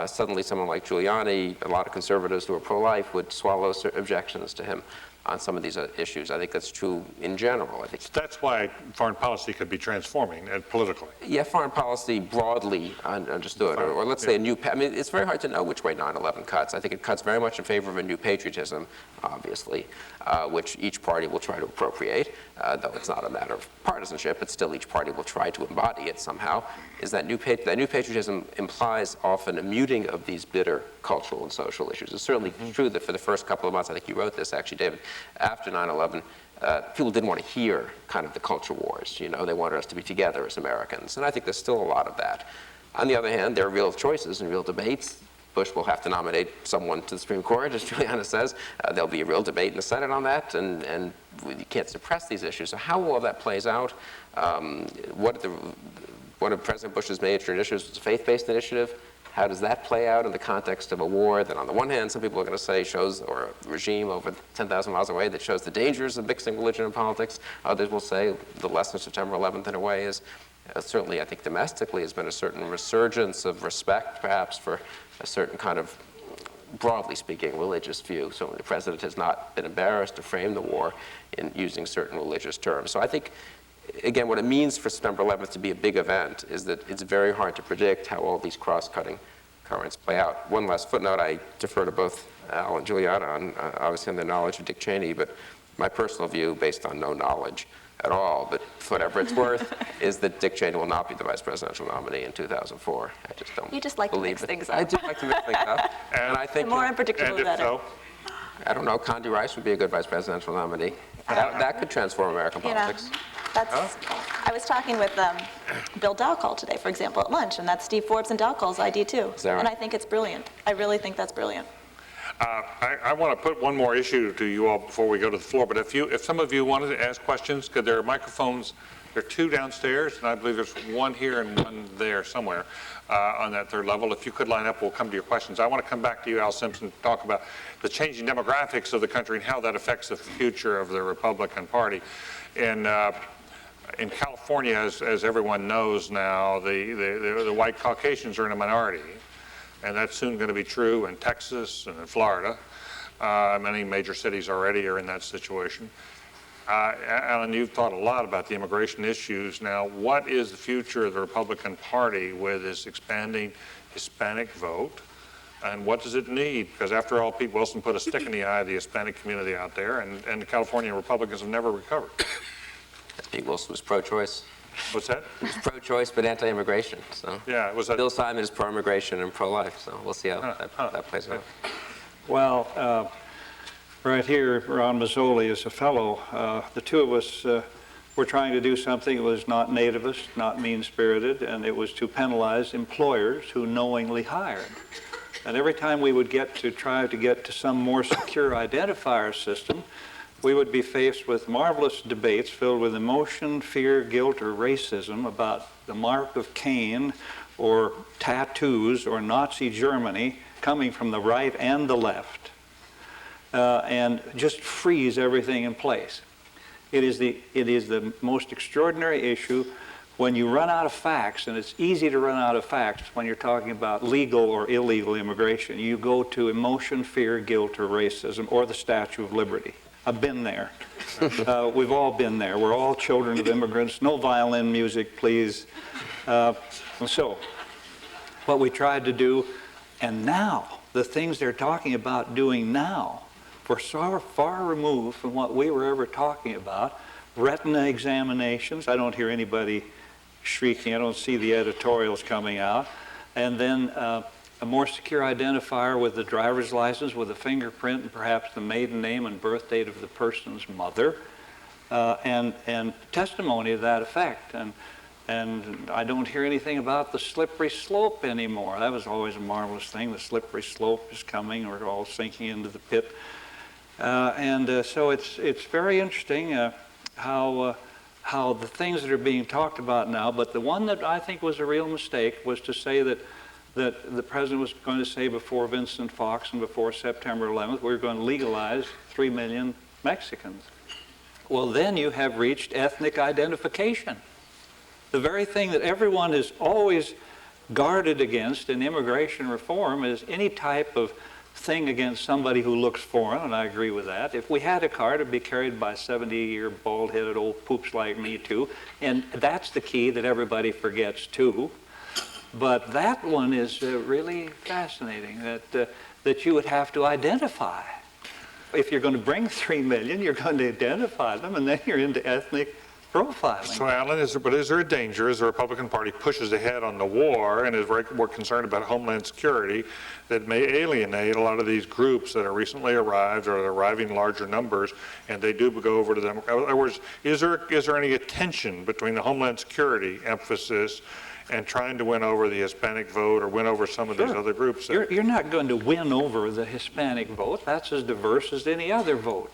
Speaker 7: suddenly someone like Giuliani, a lot of conservatives who are pro-life would swallow objections to him on some of these issues. I think that's true in general. I think
Speaker 3: That's why foreign policy could be transforming politically.
Speaker 7: yeah, foreign policy broadly understood, or let's say a new, I mean, it's very hard to know which way 9/11 cuts. I think it cuts very much in favor of a new patriotism, obviously, which each party will try to appropriate, though it's not a matter of partisanship, but still each party will try to embody it somehow. Is that new patriotism implies often a muting of these bitter cultural and social issues. It's certainly true that for the first couple of months, I think you wrote this actually, David, after 9/11, people didn't want to hear kind of the culture wars. You know, they wanted us to be together as Americans, and I think there's still a lot of that. On the other hand, there are real choices and real debates. Bush will have to nominate someone to the Supreme Court, as Giuliani says. There'll be a real debate in the Senate on that, and you can't suppress these issues. So how all that plays out, one of President Bush's major initiatives was a faith-based initiative. How does that play out in the context of a war that, on the one hand, some people are going to say shows, or a regime over 10,000 miles away that shows the dangers of mixing religion and politics? Others will say the lesson of September 11th, in a way, is certainly, I think, domestically, has been a certain resurgence of respect, perhaps, for a certain kind of, broadly speaking, religious view. So the president has not been embarrassed to frame the war in using certain religious terms. So I think, again, what it means for September 11th to be a big event is that it's very hard to predict how all these cross-cutting currents play out. One last footnote, I defer to both Al and Giuliani on, obviously on the knowledge of Dick Cheney, but my personal view, based on no knowledge at all, but for whatever it's worth, is that Dick Cheney will not be the vice presidential nominee in 2004. I just don't
Speaker 6: You just like to
Speaker 7: believe
Speaker 6: mix
Speaker 7: it.
Speaker 6: things up.
Speaker 7: I do like to mix things up. And I think
Speaker 6: The more unpredictable, the
Speaker 3: And if
Speaker 6: better.
Speaker 3: so,
Speaker 7: I don't know, Condi Rice would be a good vice presidential nominee. That could transform American
Speaker 6: You know,
Speaker 7: politics.
Speaker 6: that's, I was talking with Bill Dowcall today, for example, at lunch, and that's Steve Forbes and Dowcall's idea too.
Speaker 7: Is that right?
Speaker 6: And I think it's brilliant. I really think that's brilliant.
Speaker 3: I want to put one more issue to you all before we go to the floor, but if some of you wanted to ask questions, because there are microphones, there are 2 downstairs, and I believe there's 1 here and 1 there somewhere on that 3rd level. If you could line up, we'll come to your questions. I want to come back to you, Al Simpson, to talk about the changing demographics of the country and how that affects the future of the Republican Party. In California, as everyone knows now, the white Caucasians are in a minority, and that's soon going to be true in Texas and in Florida. Many major cities already are in that situation. Alan, you've thought a lot about the immigration issues. Now, what is the future of the Republican Party with this expanding Hispanic vote, and what does it need? Because after all, Pete Wilson put a stick in the eye of the Hispanic community out there, and the California Republicans have never recovered.
Speaker 7: Pete Wilson was pro-choice.
Speaker 3: What's that?
Speaker 7: He was pro-choice but anti-immigration. So
Speaker 3: Yeah, was that?
Speaker 7: Bill Simon is pro-immigration and pro-life. So we'll see how that plays out.
Speaker 4: Well, right here, Ron Mazzoli is a fellow. The two of us were trying to do something that was not nativist, not mean-spirited, and it was to penalize employers who knowingly hired. And every time we would try to get to some more secure identifier system, we would be faced with marvelous debates filled with emotion, fear, guilt, or racism about the mark of Cain, or tattoos, or Nazi Germany coming from the right and the left, and just freeze everything in place. It is the most extraordinary issue when you run out of facts, and it's easy to run out of facts when you're talking about legal or illegal immigration. You go to emotion, fear, guilt, or racism, or the Statue of Liberty. I've been there. We've all been there. We're all children of immigrants. No violin music, please. So, what we tried to do, and now, the things they're talking about doing now, were so far removed from what we were ever talking about. Retina examinations, I don't hear anybody shrieking, I don't see the editorials coming out. And then a more secure identifier with the driver's license, with a fingerprint, and perhaps the maiden name and birth date of the person's mother, and testimony to that effect. And I don't hear anything about the slippery slope anymore. That was always a marvelous thing. The slippery slope is coming. We're all sinking into the pit. So it's very interesting how the things that are being talked about now, but the one that I think was a real mistake was to say that the president was going to say before Vincent Fox and before September 11th, we're going to legalize 3 million Mexicans. well, then you have reached ethnic identification. The very thing that everyone is always guarded against in immigration reform is any type of thing against somebody who looks foreign, and I agree with that. If we had a car, it'd be carried by 70-year bald-headed old poops like me too, and that's the key that everybody forgets too. But that one is really fascinating, that you would have to identify. If you're going to bring 3 million, you're going to identify them, and then you're into ethnic profiling.
Speaker 3: So Alan, is there a danger as the Republican Party pushes ahead on the war and is very more concerned about homeland security that may alienate a lot of these groups that are recently arrived or are arriving in larger numbers, and they do go over to them? In other words, is there any tension between the homeland security emphasis and trying to win over the Hispanic vote or win over some of these other groups?
Speaker 4: You're not going to win over the Hispanic vote. That's as diverse as any other vote.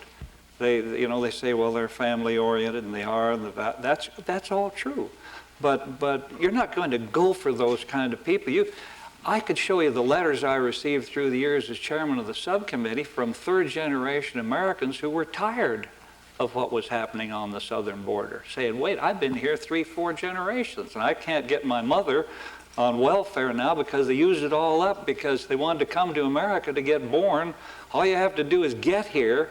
Speaker 4: They say, well, they're family oriented, and they are, and that's all true. But you're not going to go for those kind of people. I could show you the letters I received through the years as chairman of the subcommittee from third-generation Americans who were tired of what was happening on the southern border, saying, wait, I've been here 3-4 generations, and I can't get my mother on welfare now because they used it all up because they wanted to come to America to get born. All you have to do is get here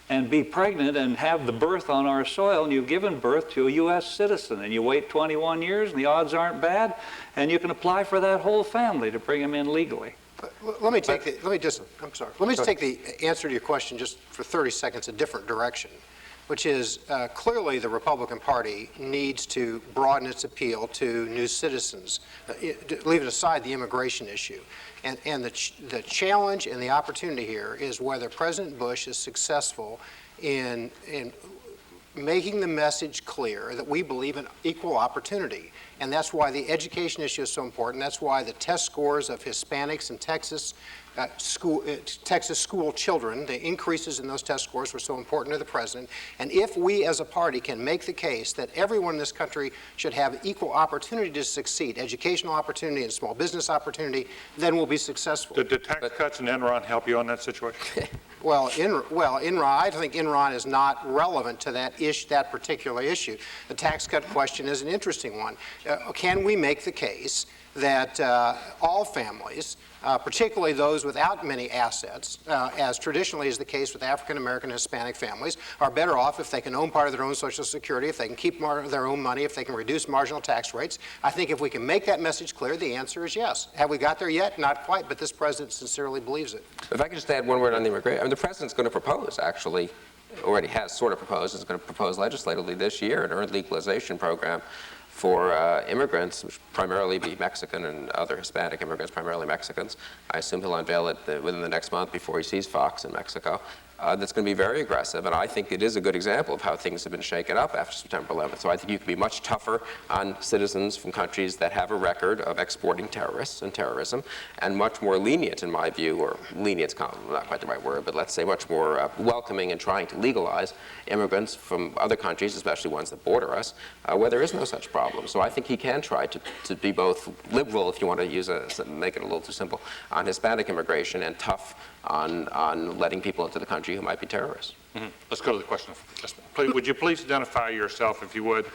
Speaker 4: and be pregnant and have the birth on our soil, and you've given birth to a U.S. citizen, and you wait 21 years, and the odds aren't bad, and you can apply for that whole family to bring them in legally.
Speaker 5: Let me take the answer to your question just for 30 seconds a different direction, which is clearly the Republican Party needs to broaden its appeal to new citizens, leaving aside the immigration issue. And the challenge and the opportunity here is whether President Bush is successful in making the message clear that we believe in equal opportunity. And that's why the education issue is so important. That's why the test scores of Hispanics in Texas school children, the increases in those test scores were so important to the president. And if we as a party can make the case that everyone in this country should have equal opportunity to succeed, educational opportunity and small business opportunity, then we'll be successful.
Speaker 3: Did tax cuts and Enron help you on that situation?
Speaker 5: Enron, I think Enron is not relevant to that particular issue. The tax cut question is an interesting one. Can we make the case that all families, particularly those without many assets, as traditionally is the case with African American and Hispanic families, are better off if they can own part of their own Social Security, if they can keep more of their own money, if they can reduce marginal tax rates? I think if we can make that message clear, the answer is yes. Have we got there yet? Not quite, but this president sincerely believes it.
Speaker 7: If I could just add one word on the immigration. I mean, the president's going to propose, actually, already has sort of proposed, is going to propose legislatively this year an earned legalization program for immigrants, which primarily be Mexican and other Hispanic immigrants, primarily Mexicans. I assume he'll unveil it within the next month before he sees Fox in Mexico. That's going to be very aggressive, and I think it is a good example of how things have been shaken up after September 11th. So I think you can be much tougher on citizens from countries that have a record of exporting terrorists and terrorism, and much more lenient, in my view, or lenient's not quite the right word, but let's say much more welcoming in trying to legalize immigrants from other countries, especially ones that border us, where there is no such problem. So I think he can try to be both liberal, if you want to make it a little too simple, on Hispanic immigration, and tough on letting people into the country who might be terrorists.
Speaker 3: Mm-hmm. Let's go to the question. Please, would you please identify yourself, if you would,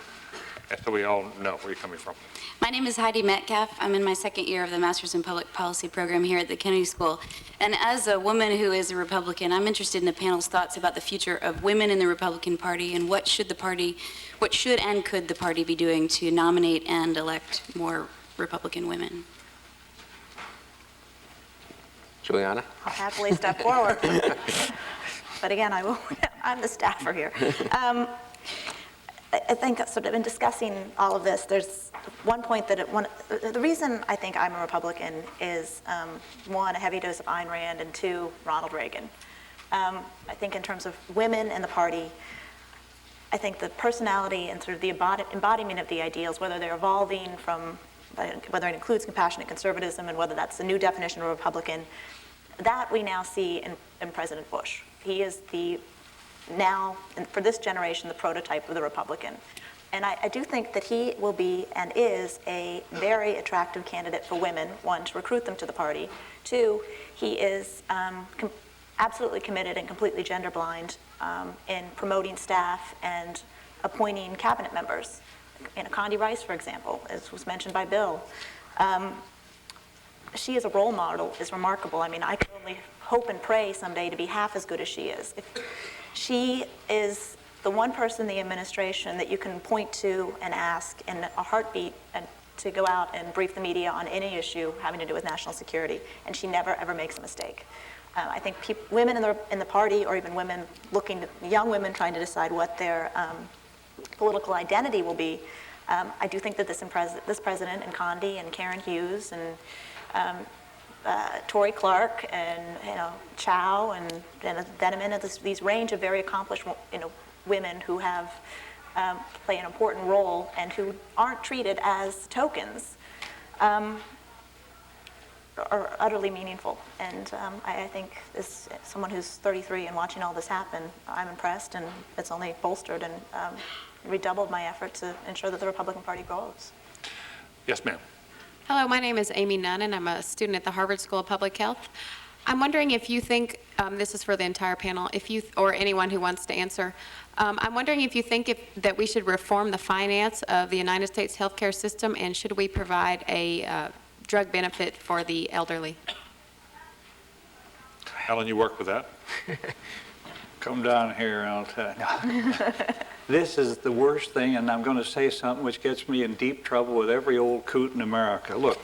Speaker 3: so we all know where you're coming from?
Speaker 8: My name is Heidi Metcalf. I'm in my second year of the Master's in Public Policy program here at the Kennedy School. And as a woman who is a Republican, I'm interested in the panel's thoughts about the future of women in the Republican Party, and what should and could the party be doing to nominate and elect more Republican women?
Speaker 7: Juliana?
Speaker 6: I'll happily step forward. But again, I'm the staffer here. I think sort of in discussing all of this, there's one point that the reason I think I'm a Republican is, one, a heavy dose of Ayn Rand, and two, Ronald Reagan. I think in terms of women in the party, I think the personality and sort of the embodiment of the ideals, whether they're evolving from, whether it includes compassionate conservatism and whether that's the new definition of a Republican, that we now see in President Bush. He is now, for this generation, the prototype of the Republican. And I do think that he will be and is a very attractive candidate for women, one, to recruit them to the party. Two, he is absolutely committed and completely gender blind in promoting staff and appointing cabinet members. Condi Rice, for example, as was mentioned by Bill. She as a role model is remarkable. I mean, I can only hope and pray someday to be half as good as she is. She is the one person in the administration that you can point to and ask in a heartbeat and to go out and brief the media on any issue having to do with national security, and she never ever makes a mistake. I think women in the party, or even women young women trying to decide what their political identity will be, I do think that this president and Condi and Karen Hughes and Tory Clark and Chow and Veneman, and these range of very accomplished women who have play an important role and who aren't treated as tokens, are utterly meaningful. And I think as someone who's 33 and watching all this happen, I'm impressed, and it's only bolstered and redoubled my effort to ensure that the Republican Party grows.
Speaker 3: Yes, ma'am.
Speaker 9: Hello, my name is Amy Nunn, and I'm a student at the Harvard School of Public Health. I'm wondering if you think, this is for the entire panel, or anyone who wants to answer, I'm wondering if you think that we should reform the finance of the United States healthcare system, and should we provide a drug benefit for the elderly?
Speaker 3: Alan, you work with that?
Speaker 4: Come down here and I'll tell you. This is the worst thing, and I'm going to say something which gets me in deep trouble with every old coot in America. Look,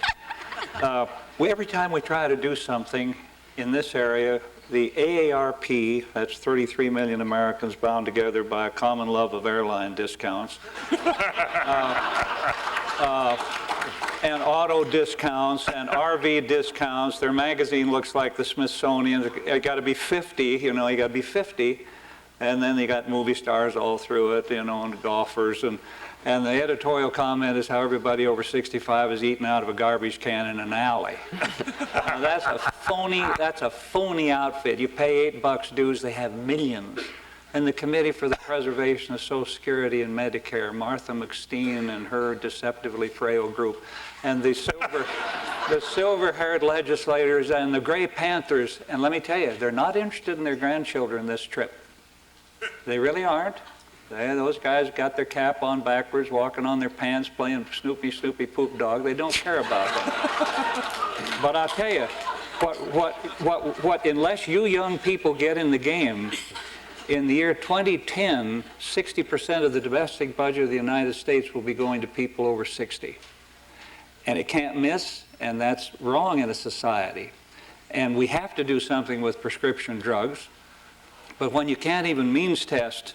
Speaker 4: every time we try to do something in this area, the AARP, that's 33 million Americans bound together by a common love of airline discounts, and auto discounts and RV discounts. Their magazine looks like the Smithsonian. It got to be 50, you got to be 50. And then they got movie stars all through it, and golfers. And the editorial comment is how everybody over 65 is eating out of a garbage can in an alley. That's a phony outfit. You pay $8 dues, they have millions. And the Committee for the Preservation of Social Security and Medicare, Martha McSteen and her deceptively frail group, and the silver-haired legislators and the Gray Panthers, and let me tell you, they're not interested in their grandchildren this trip. They really aren't. Those guys got their cap on backwards, walking on their pants, playing Snoopy, Snoopy, Poop Dog. They don't care about that. But I'll tell you, unless you young people get in the game, in the year 2010, 60% of the domestic budget of the United States will be going to people over 60. And it can't miss, and that's wrong in a society. And we have to do something with prescription drugs. But when you can't even means test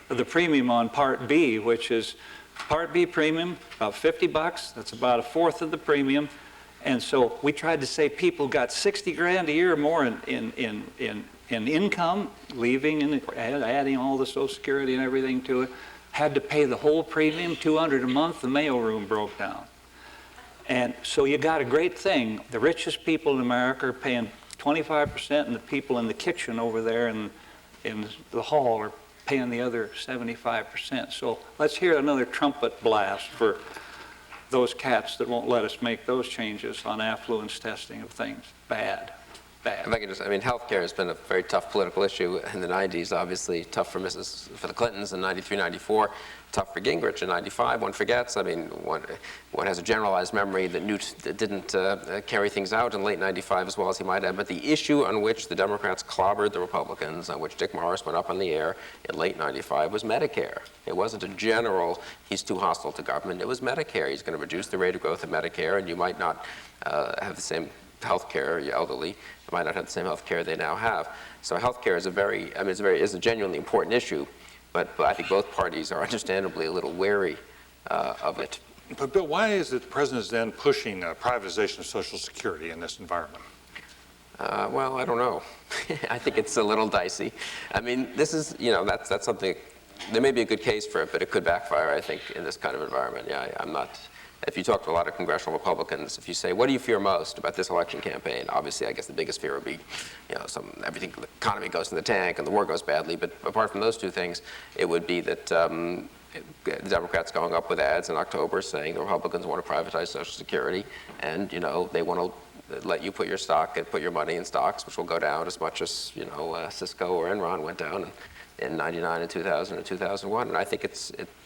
Speaker 4: the premium on Part B, which is Part B premium, about $50, that's about a fourth of the premium. And so we tried to say people got 60 grand a year more in income, leaving and adding all the Social Security and everything to it, had to pay the whole premium, $200 a month, the mailroom broke down. And so you got a great thing. The richest people in America are paying 25%, and the people in the kitchen over there in the hall are paying the other 75%. So let's hear another trumpet blast for those cats that won't let us make those changes on affluence testing of things. Bad.
Speaker 7: If I could just, healthcare has been a very tough political issue in the 90s, obviously tough for the Clintons in 93, 94, tough for Gingrich in 95. One forgets, one has a generalized memory that Newt didn't carry things out in late 95 as well as he might have, but the issue on which the Democrats clobbered the Republicans, on which Dick Morris went up in the air in late 95 was Medicare. It wasn't a general, he's too hostile to government, it was Medicare. He's going to reduce the rate of growth of Medicare, and you might not have the same health care, you're elderly, might not have the same health care they now have. So health care is is a genuinely important issue, but I think both parties are understandably a little wary of it.
Speaker 3: But Bill, why is it the president is then pushing privatization of Social Security in this environment?
Speaker 7: Well, I don't know. I think it's a little dicey. This is, that's something, there may be a good case for it, but it could backfire, I think, in this kind of environment. Yeah, I'm not. If you talk to a lot of congressional Republicans, if you say, what do you fear most about this election campaign? Obviously, I guess the biggest fear would be, everything, the economy goes in the tank and the war goes badly. But apart from those two things, it would be that the Democrats going up with ads in October saying the Republicans want to privatize Social Security, and they want to let you put your money in stocks, which will go down as much as Cisco or Enron went down. And in 99 and 2000 and 2001. And I think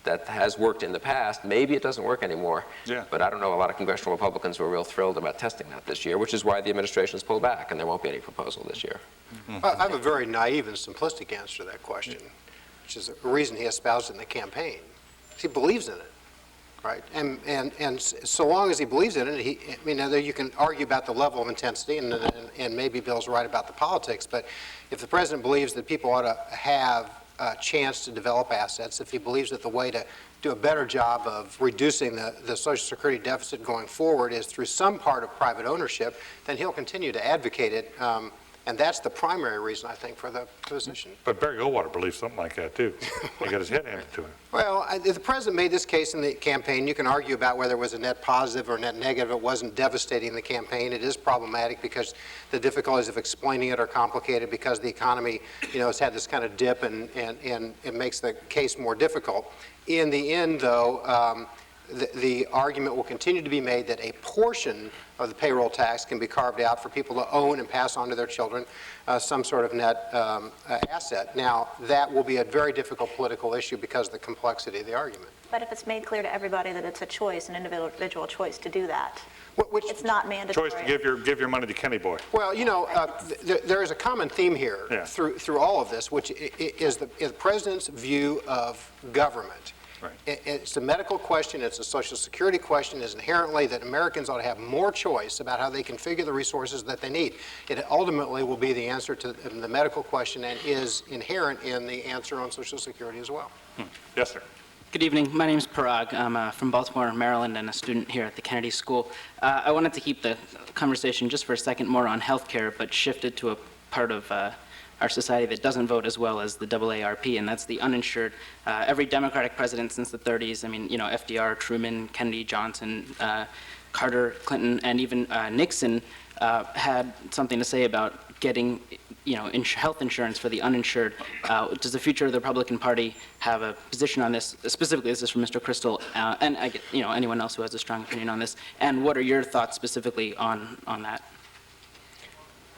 Speaker 7: that has worked in the past. Maybe it doesn't work anymore.
Speaker 3: Yeah.
Speaker 7: But I don't know a lot of congressional Republicans who are real thrilled about testing that this year, which is why the administration's pulled back and there won't be any proposal this year.
Speaker 5: I have a very naive and simplistic answer to that question, which is a reason he espoused it in the campaign. He believes in it, right? And so long as he believes in it, I mean, you can argue about the level of intensity, and maybe Bill's right about the politics, but if the president believes that people ought to have a chance to develop assets, if he believes that the way to do a better job of reducing the Social Security deficit going forward is through some part of private ownership, then he'll continue to advocate it. And that's the primary reason, I think, for the position.
Speaker 3: But Barry Goldwater believes something like that, too. He got his head handed to him.
Speaker 5: Well, the president made this case in the campaign. You can argue about whether it was a net positive or net negative. It wasn't devastating the campaign. It is problematic because the difficulties of explaining it are complicated because the economy, has had this kind of dip, and it makes the case more difficult. In the end, though, the argument will continue to be made that a portion of the payroll tax can be carved out for people to own and pass on to their children some sort of net asset. Now, that will be a very difficult political issue because of the complexity of the argument.
Speaker 6: But if it's made clear to everybody that it's a choice, an individual choice to do that, it's not mandatory.
Speaker 3: Choice to give your money to Kenny Boy.
Speaker 5: Well, there is a common theme here through all of this, which is the president's view of government.
Speaker 3: Right.
Speaker 5: It's a medical question, it's a Social Security question, is inherently that Americans ought to have more choice about how they configure the resources that they need. It ultimately will be the answer to the medical question and is inherent in the answer on Social Security as well.
Speaker 3: Yes, sir.
Speaker 10: Good evening. My name is Parag. I'm from Baltimore, Maryland, and a student here at the Kennedy School. I wanted to keep the conversation just for a second more on healthcare, but shift it to a part of our society that doesn't vote as well as the AARP, and that's the uninsured. Every Democratic president since the 30s, I mean, FDR, Truman, Kennedy, Johnson, Carter, Clinton, and even Nixon had something to say about getting, health insurance for the uninsured. Does the future of the Republican Party have a position on this? Specifically, this is from Mr. Crystal, and I get, anyone else who has a strong opinion on this. And what are your thoughts specifically on that?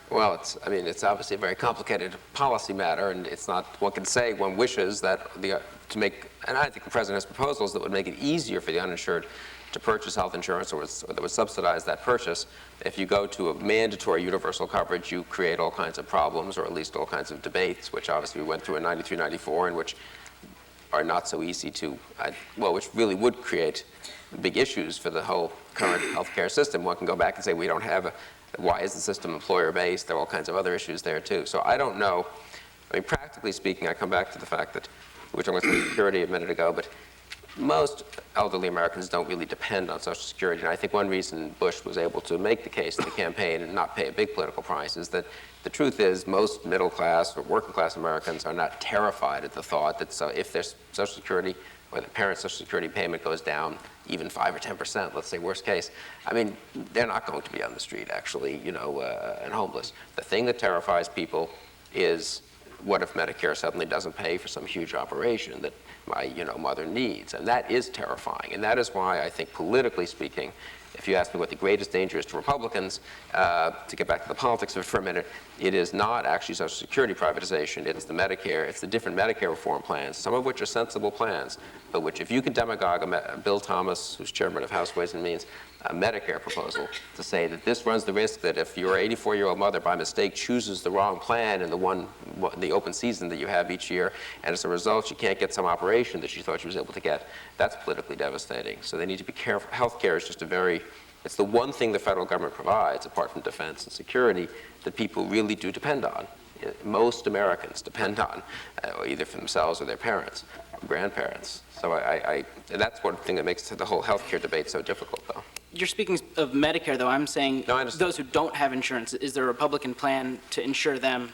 Speaker 7: Well, it's obviously a very complicated policy matter, and it's not, one can say, one wishes that to make, and I think the president has proposals that would make it easier for the uninsured to purchase health insurance or that would subsidize that purchase. If you go to a mandatory universal coverage, you create all kinds of problems, or at least all kinds of debates, which obviously we went through in 93, 94, and which are not so easy to, which really would create big issues for the whole current healthcare system. One can go back and say we don't have why is the system employer-based? There are all kinds of other issues there, too. So I don't know. I mean, practically speaking, I come back to the fact that we were talking about Social Security a minute ago, but most elderly Americans don't really depend on Social Security. And I think one reason Bush was able to make the case in the campaign and not pay a big political price is that the truth is most middle-class or working-class Americans are not terrified at the thought that if their Social Security or the parent's Social Security payment goes down even 5 or 10%, let's say worst case, I mean, they're not going to be on the street, actually, and homeless. The thing that terrifies people is, what if Medicare suddenly doesn't pay for some huge operation that my, mother needs? And that is terrifying. And that is why I think, politically speaking, if you ask me what the greatest danger is to Republicans, to get back to the politics of it for a minute, it is not actually Social Security privatization. It's the Medicare. It's the different Medicare reform plans, some of which are sensible plans, but which, if you can demagogue Bill Thomas, who's chairman of House Ways and Means, a Medicare proposal to say that this runs the risk that if your 84-year-old mother by mistake chooses the wrong plan in the open season that you have each year, and as a result she can't get some operation that she thought she was able to get, that's politically devastating. So they need to be careful. Healthcare is just it's the one thing the federal government provides, apart from defense and security, that people really do depend on. Most Americans depend on, either for themselves or their parents, or grandparents. So that's one thing that makes the whole healthcare debate so difficult, though.
Speaker 10: You're speaking of Medicare, though. I'm saying
Speaker 7: No, I understand.
Speaker 10: those who don't have insurance. Is there a Republican plan to insure them?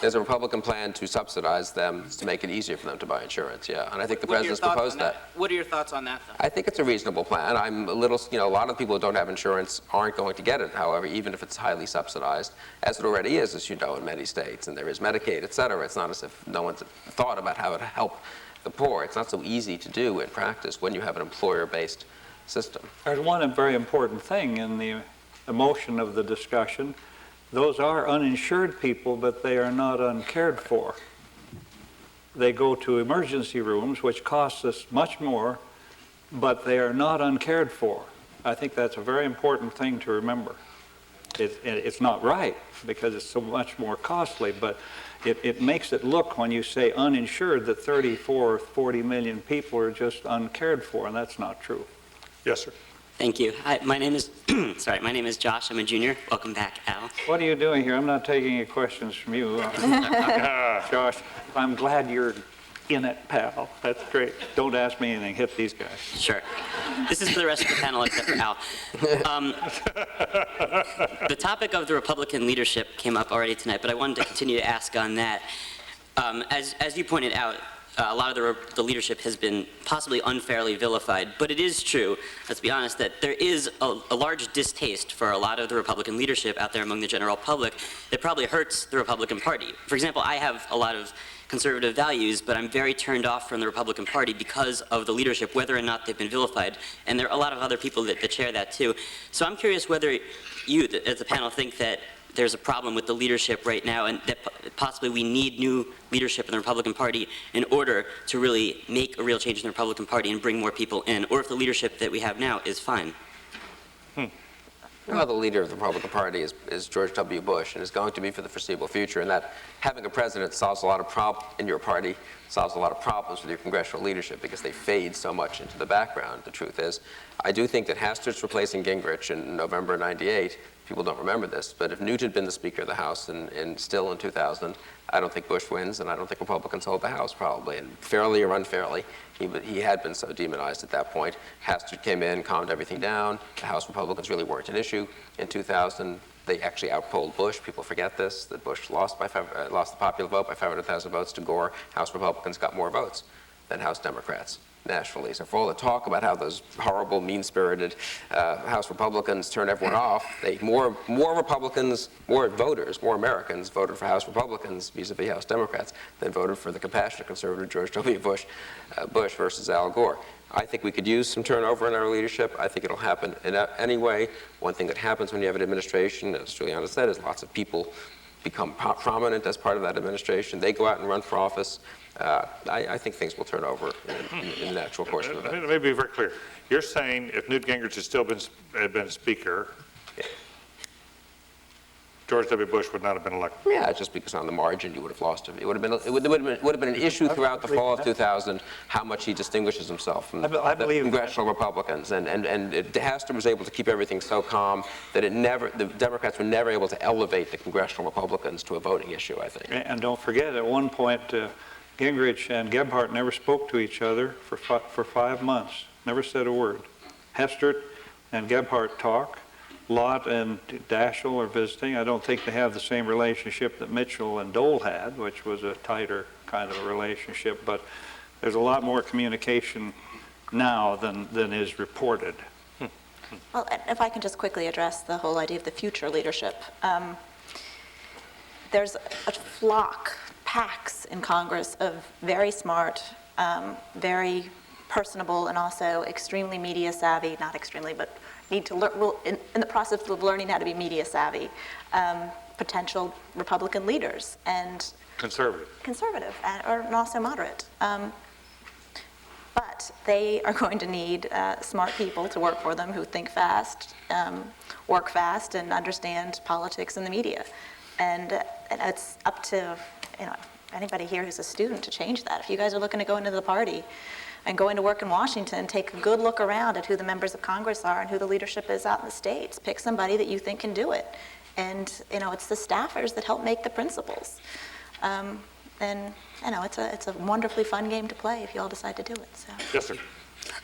Speaker 7: There's a Republican plan to subsidize them to make it easier for them to buy insurance, yeah. And I think the president's proposed that.
Speaker 10: What are your thoughts on that, though?
Speaker 7: I think it's a reasonable plan. I'm a little, a lot of people who don't have insurance aren't going to get it, however, even if it's highly subsidized, as it already is, as you know, in many states. And there is Medicaid, et cetera. It's not as if no one's thought about how to help the poor. It's not so easy to do in practice when you have an employer-based system.
Speaker 4: There's one very important thing in the emotion of the discussion. Those are uninsured people, but they are not uncared for. they go to emergency rooms, which costs us much more, but they are not uncared for. I think that's a very important thing to remember. It's not right because it's so much more costly, but it makes it look, when you say uninsured, that 34 or 40 million people are just uncared for, and that's not true.
Speaker 3: Yes, sir.
Speaker 11: Thank you. Hi, my name is sorry. My name is Josh. I'm a junior. Welcome back, Al.
Speaker 4: What are you doing here? I'm not taking any questions from you. Josh, I'm glad you're in it, pal. That's great. Don't ask me anything. Hit these guys.
Speaker 11: Sure. This is for the rest of the panel except for Al. The topic of the Republican leadership came up already tonight, but I wanted to continue to ask on that. As you pointed out, a lot of the leadership has been possibly unfairly vilified, but it is true, let's be honest, that there is a large distaste for a lot of the Republican leadership out there among the general public that probably hurts the Republican Party. For example, I have a lot of conservative values, but I'm very turned off from the Republican Party because of the leadership, whether or not they've been vilified. And there are a lot of other people that share that too. So I'm curious whether you, as a panel, think that there's a problem with the leadership right now and that possibly we need new leadership in the Republican Party in order to really make a real change in the Republican Party and bring more people in, or if the leadership that we have now is fine.
Speaker 7: Well, the leader of the Republican Party is George W. Bush, and is going to be for the foreseeable future, and that having a president solves a lot of problems in your party, solves a lot of problems with your congressional leadership because they fade so much into the background. The truth is, I do think that Hastert's replacing Gingrich in November '98. People don't remember this, but if Newt had been the Speaker of the House still in 2000, I don't think Bush wins, and I don't think Republicans hold the House probably, and fairly or unfairly. He had been so demonized at that point. Hastert came in, calmed everything down. The House Republicans really weren't an issue. In 2000, they actually outpolled Bush. People forget this, that Bush lost the popular vote by 500,000 votes to Gore. House Republicans got more votes than House Democrats nationally. So for all the talk about how those horrible, mean-spirited House Republicans turn everyone off, more Republicans, more voters, more Americans voted for House Republicans vis-a-vis House Democrats than voted for the compassionate conservative George W. Bush, Bush versus Al Gore. I think we could use some turnover in our leadership. I think it'll happen anyway. One thing that happens when you have an administration, as Juliana said, is lots of people become prominent as part of that administration. They go out and run for office. I think things will turn over in the natural course of events.
Speaker 3: Let me be very clear. You're saying if Newt Gingrich had still been Speaker, George W. Bush would not have been elected?
Speaker 7: Yeah, just because on the margin you would have lost him. It would have been an issue throughout the fall of 2000 how much he distinguishes himself from the congressional Republicans. And Hastert was able to keep everything so calm that the Democrats were never able to elevate the congressional Republicans to a voting issue, I think.
Speaker 4: And don't forget, at one point, Gingrich and Gebhardt never spoke to each other for 5 months, never said a word. Hastert and Gebhardt talk. Lott and Daschle are visiting. I don't think they have the same relationship that Mitchell and Dole had, which was a tighter kind of a relationship, but there's a lot more communication now than is reported.
Speaker 6: Well, if I can just quickly address the whole idea of the future leadership. There's a packs in Congress of very smart, very personable, and also extremely media savvy, not extremely, but need to learn, in the process of learning how to be media savvy, potential Republican leaders and
Speaker 3: conservative
Speaker 6: and also moderate. But they are going to need smart people to work for them who think fast, work fast, and understand politics and the media. And it's up to anybody here who's a student to change that. If you guys are looking to go into the party and going to work in Washington, take a good look around at who the members of Congress are and who the leadership is out in the states. Pick somebody that you think can do it. And, it's the staffers that help make the principals. And, it's a wonderfully fun game to play if you all decide to do it. So.
Speaker 3: Yes, sir.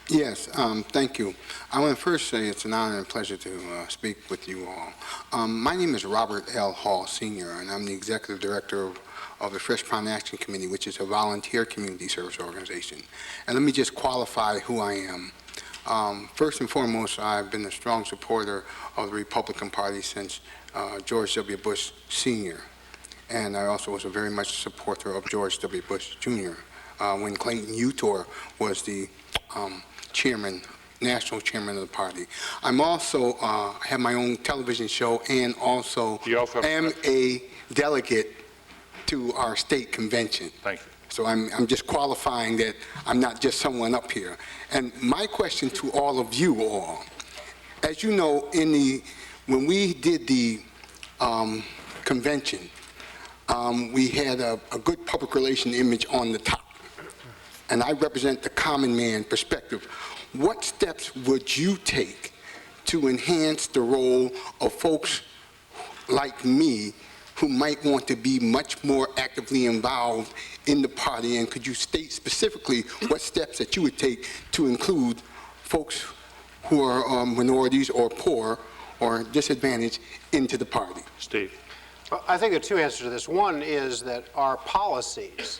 Speaker 12: Yes, thank you. I want to first say it's an honor and pleasure to speak with you all. My name is Robert L. Hall, Sr., and I'm the Executive Director of the Fresh Pond Action Committee, which is a volunteer community service organization. And let me just qualify who I am. First and foremost, I've been a strong supporter of the Republican Party since George W. Bush Sr., and I also was a very much supporter of George W. Bush Jr. When Clayton Utor was the national chairman of the party. I'm also have my own television show and also am a delegate to our state convention.
Speaker 3: Thank you.
Speaker 12: So I'm just qualifying that I'm not just someone up here. And my question to all of you all, as you know, when we did the convention, we had a good public relation image on the top. And I represent the common man perspective. What steps would you take to enhance the role of folks like me who might want to be much more actively involved in the party? And could you state specifically what steps that you would take to include folks who are minorities or poor or disadvantaged into the party?
Speaker 3: Steve.
Speaker 5: Well, I think there are two answers to this. One is that our policies,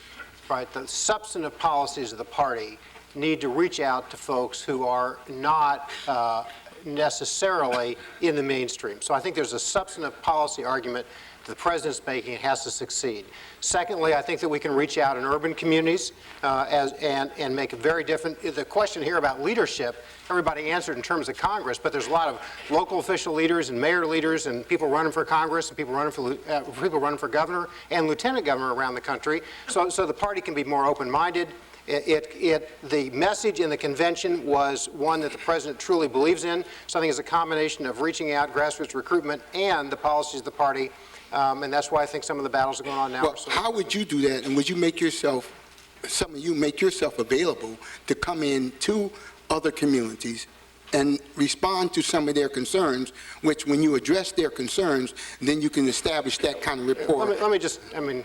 Speaker 5: right, the substantive policies of the party need to reach out to folks who are not necessarily in the mainstream. So I think there's a substantive policy argument that the president's making. It has to succeed. Secondly, I think that we can reach out in urban communities and make it very different. The question here about leadership, everybody answered in terms of Congress, but there's a lot of local official leaders and mayor leaders and people running for Congress and people running for governor and lieutenant governor around the country. So the party can be more open-minded. The message in the convention was one that the president truly believes in. So I think it's a combination of reaching out, grassroots recruitment, and the policies of the party. And that's why I think some of the battles are going on now.
Speaker 12: Well, how would you do that? And would you make yourself, some of you make yourself available to come in to other communities and respond to some of their concerns, which when you address their concerns, then you can establish that kind of rapport.
Speaker 5: Let me just, I mean,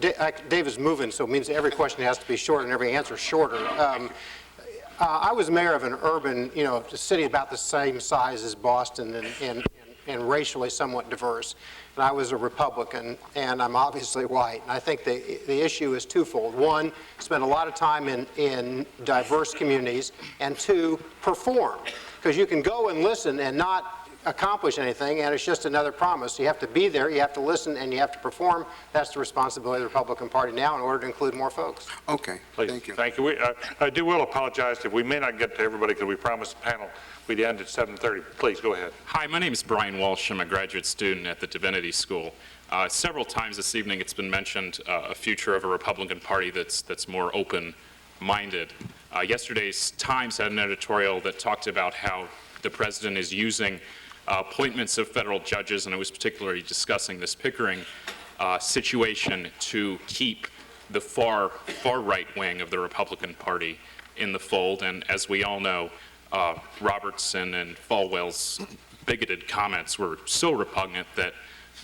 Speaker 5: Dave is moving, so it means every question has to be shorter and every answer shorter. I was mayor of an urban, a city about the same size as Boston and racially somewhat diverse. And I was a Republican, and I'm obviously white. And I think the issue is twofold. One, spend a lot of time in diverse communities, and two, perform. Because you can go and listen and not accomplish anything, and it's just another promise. You have to be there, you have to listen, and you have to perform. That's the responsibility of the Republican Party now in order to include more folks.
Speaker 12: Okay,
Speaker 3: Please.
Speaker 12: Thank you.
Speaker 3: Thank you. I will apologize if we may not get to everybody because we promised the panel we'd end at 7:30. Please, go ahead.
Speaker 13: Hi, my name is Brian Walsh. I'm a graduate student at the Divinity School. Several times this evening it's been mentioned a future of a Republican Party that's more open-minded. Yesterday's Times had an editorial that talked about how the president is using appointments of federal judges, and it was particularly discussing this Pickering situation to keep the far right wing of the Republican Party in the fold. And as we all know, Robertson and Falwell's bigoted comments were so repugnant that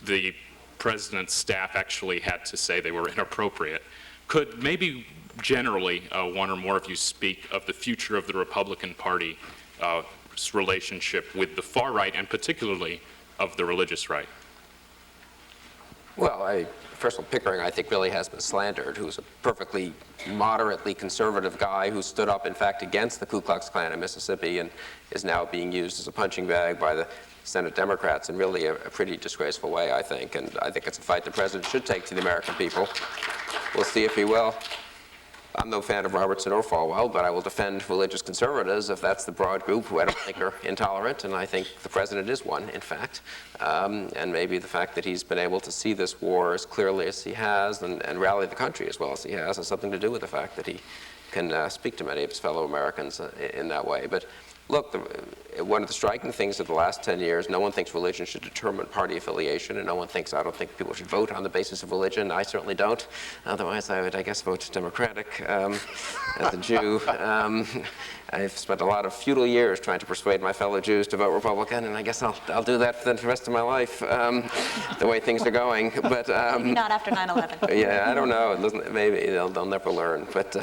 Speaker 13: the president's staff actually had to say they were inappropriate. Could maybe generally one or more of you speak of the future of the Republican Party relationship with the far right, and particularly of the religious right?
Speaker 7: Well, first of all, Pickering, I think, really has been slandered, who's a perfectly moderately conservative guy who stood up, in fact, against the Ku Klux Klan in Mississippi and is now being used as a punching bag by the Senate Democrats in really a pretty disgraceful way, I think. And I think it's a fight the president should take to the American people. We'll see if he will. I'm no fan of Robertson or Falwell, but I will defend religious conservatives if that's the broad group who I don't think are intolerant, and I think the president is one, in fact. And maybe the fact that he's been able to see this war as clearly as he has and rally the country as well as he has something to do with the fact that he can speak to many of his fellow Americans in that way. But look, one of the striking things of the last 10 years, no one thinks religion should determine party affiliation, and no one thinks, I don't think people should vote on the basis of religion. I certainly don't. Otherwise, I would, I guess, vote Democratic as a Jew. I've spent a lot of futile years trying to persuade my fellow Jews to vote Republican, and I guess I'll do that for the rest of my life, the way things are going. But
Speaker 6: not after 9/11.
Speaker 7: Yeah, I don't know. Maybe they'll never learn. But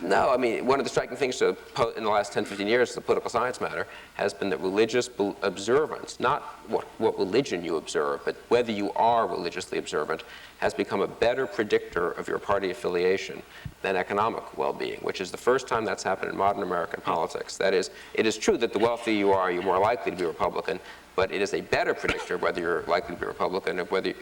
Speaker 7: no, I mean, one of the striking things in the last 10, 15 years as a political science matter has been that religious observance, not what religion you observe, but whether you are religiously observant, has become a better predictor of your party affiliation than economic well-being, which is the first time that's happened in modern American politics. That is, it is true that the wealthier you are, you're more likely to be Republican, but it is a better predictor whether you're likely to be Republican, and whether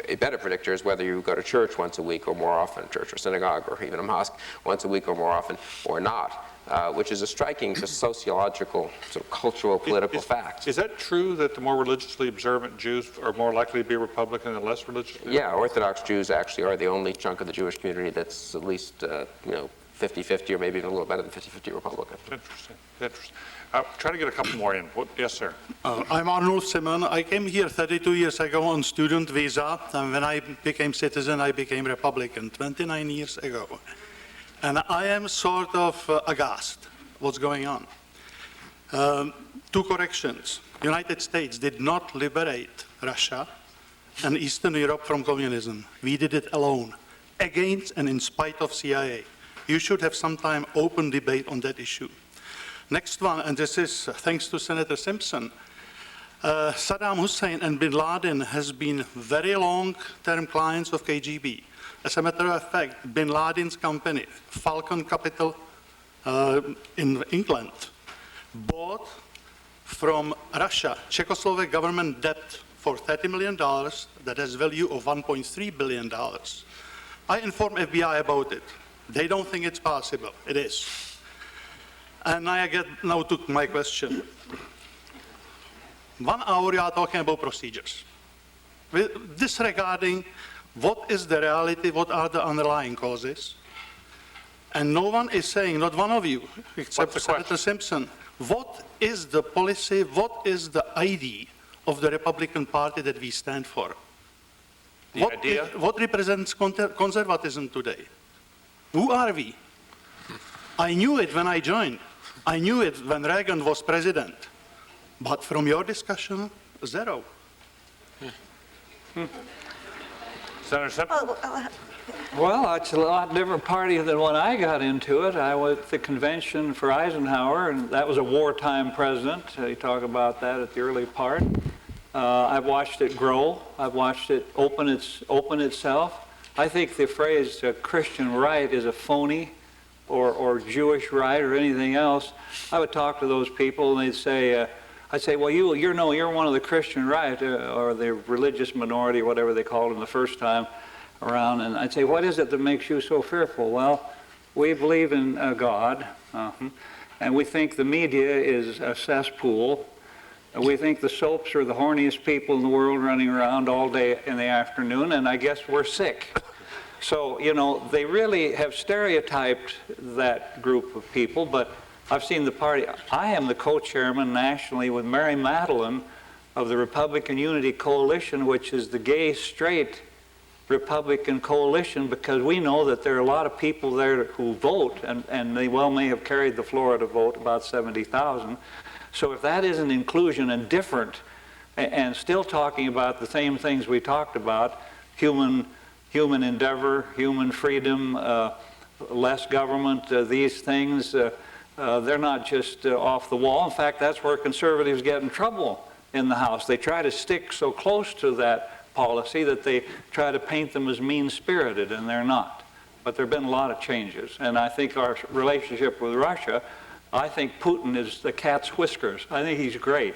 Speaker 7: a better predictor is whether you go to church once a week or more often, church or synagogue or even a mosque once a week or more often, or not. Which is a striking, just sociological, sort of cultural, political fact.
Speaker 3: Is that true that the more religiously observant Jews are more likely to be Republican than less religiously?
Speaker 7: Yeah, Orthodox Jews actually are the only chunk of the Jewish community that's at least, 50-50 or maybe even a little better than 50-50 Republican.
Speaker 3: Interesting, interesting. Try to get a couple more in. Yes, sir.
Speaker 14: I'm Arnold Simon. I came here 32 years ago on student visa, and when I became citizen, I became Republican 29 years ago. And I am sort of aghast what's going on. Two corrections. United States did not liberate Russia and Eastern Europe from communism. We did it alone, against and in spite of CIA. You should have some time open debate on that issue. Next one, and this is thanks to Senator Simpson. Saddam Hussein and bin Laden has been very long-term clients of KGB. As a matter of fact, bin Laden's company, Falcon Capital in England, bought from Russia Czechoslovak government debt for $30 million that has value of $1.3 billion. I informed FBI about it. They don't think it's possible. It is. And I get now to my question. 1 hour you are talking about procedures. Disregarding what is the reality, what are the underlying causes? And no one is saying, not one of you, except Senator Simpson, what is the policy, what is the ID of the Republican Party that we stand for? What represents conservatism today? Who are we? I knew it when I joined. I knew it when Reagan was president. But from your discussion, zero.
Speaker 3: Senator Simpson?
Speaker 4: Well, it's a lot different party than when I got into it. I was at the convention for Eisenhower, and that was a wartime president. You talk about that at the early part. I've watched it grow. I've watched it open itself. I think the phrase Christian right is a phony, or Jewish right, or anything else. I would talk to those people, and they'd say, I'd say, well, you're one of the Christian right, or the religious minority, whatever they called them the first time around. And I'd say, what is it that makes you so fearful? Well, we believe in God, and we think the media is a cesspool. We think the soaps are the horniest people in the world running around all day in the afternoon, and I guess we're sick. So, they really have stereotyped that group of people, but I've seen the party. I am the co-chairman nationally with Mary Madeline of the Republican Unity Coalition, which is the gay, straight Republican coalition, because we know that there are a lot of people there who vote, and they well may have carried the Florida vote, about 70,000. So if that isn't inclusion and different, and still talking about the same things we talked about, human endeavor, human freedom, less government, these things, they're not just off the wall. In fact, that's where conservatives get in trouble in the House. They try to stick so close to that policy that they try to paint them as mean-spirited, and they're not. But there have been a lot of changes. And I think our relationship with Russia, I think Putin is the cat's whiskers. I think he's great.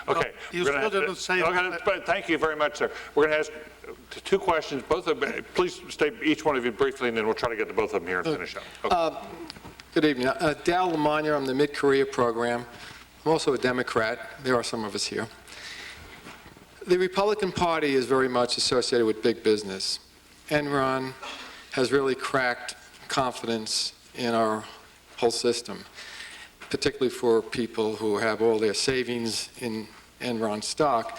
Speaker 3: Okay.
Speaker 14: You still didn't say
Speaker 3: but thank you very much, sir. We're going to ask two questions. Both of them, please state each one of you briefly, and then we'll try to get to both of them here and finish up. Okay.
Speaker 15: Good evening. Dal Lamagna, I'm the Mid-Career Program. I'm also a Democrat. There are some of us here. The Republican Party is very much associated with big business. Enron has really cracked confidence in our whole system, particularly for people who have all their savings in Enron stock.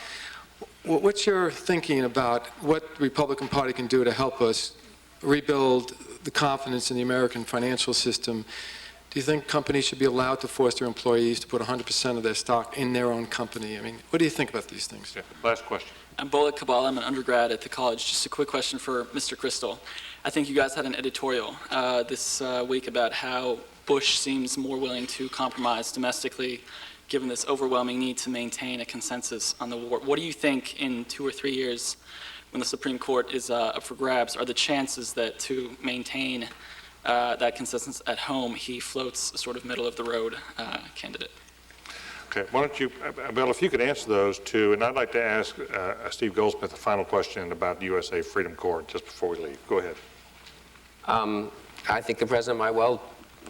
Speaker 15: What's your thinking about what the Republican Party can do to help us rebuild the confidence in the American financial system? Do you think companies should be allowed to force their employees to put 100% of their stock in their own company? I mean, what do you think about these things?
Speaker 3: Yeah, last question.
Speaker 16: I'm Bullet Kabal. I'm an undergrad at the college. Just a quick question for Mr. Crystal. I think you guys had an editorial this week about how Bush seems more willing to compromise domestically given this overwhelming need to maintain a consensus on the war. What do you think in 2 or 3 years when the Supreme Court is up for grabs are the chances that to maintain that consensus at home, he floats a sort of middle-of-the-road candidate?
Speaker 3: Okay, why don't you, Bill, if you could answer those two, and I'd like to ask Steve Goldsmith a final question about the USA Freedom Corps just before we leave. Go ahead.
Speaker 7: I think the president might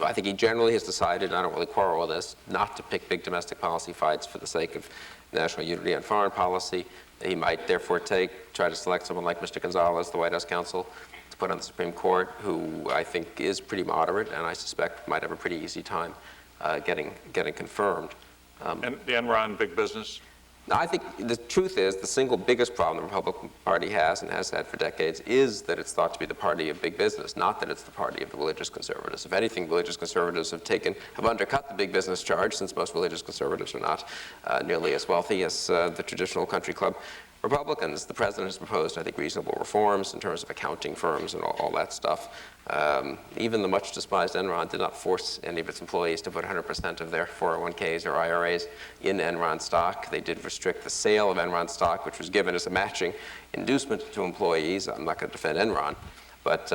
Speaker 7: I think he generally has decided, I don't really quarrel with this, not to pick big domestic policy fights for the sake of national unity and foreign policy. He might therefore try to select someone like Mr. Gonzalez, the White House counsel, to put on the Supreme Court, who I think is pretty moderate and I suspect might have a pretty easy time getting confirmed.
Speaker 3: And the Enron big business?
Speaker 7: I think the truth is the single biggest problem the Republican Party has and has had for decades is that it's thought to be the party of big business, not that it's the party of the religious conservatives. If anything, religious conservatives have undercut the big business charge, since most religious conservatives are not nearly as wealthy as the traditional country club Republicans. The president has proposed, I think, reasonable reforms in terms of accounting firms and all that stuff. Even the much despised Enron did not force any of its employees to put 100% of their 401ks or IRAs in Enron stock. They did restrict the sale of Enron stock, which was given as a matching inducement to employees. I'm not going to defend Enron, but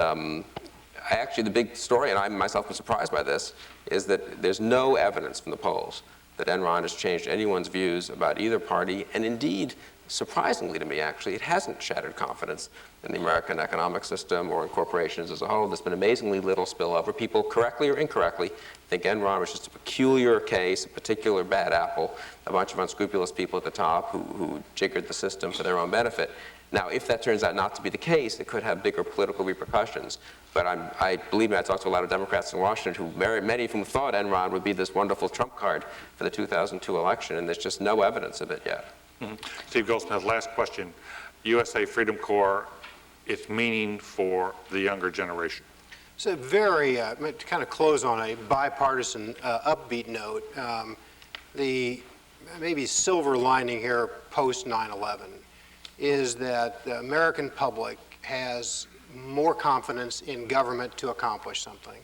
Speaker 7: actually the big story, and I myself am surprised by this, is that there's no evidence from the polls that Enron has changed anyone's views about either party, and indeed, surprisingly to me, actually, it hasn't shattered confidence in the American economic system or in corporations as a whole. There's been amazingly little spillover. People, correctly or incorrectly, think Enron was just a peculiar case, a particular bad apple, a bunch of unscrupulous people at the top who jiggered the system for their own benefit. Now, if that turns out not to be the case, it could have bigger political repercussions. But I believe me, I talked to a lot of Democrats in Washington many of whom thought Enron would be this wonderful trump card for the 2002 election, and there's just no evidence of it yet.
Speaker 3: Mm-hmm. Steve Goldsmith, last question. USA Freedom Corps, its meaning for the younger generation.
Speaker 5: It's a very, to kind of close on a bipartisan, upbeat note, the maybe silver lining here post 9/11 is that the American public has more confidence in government to accomplish something.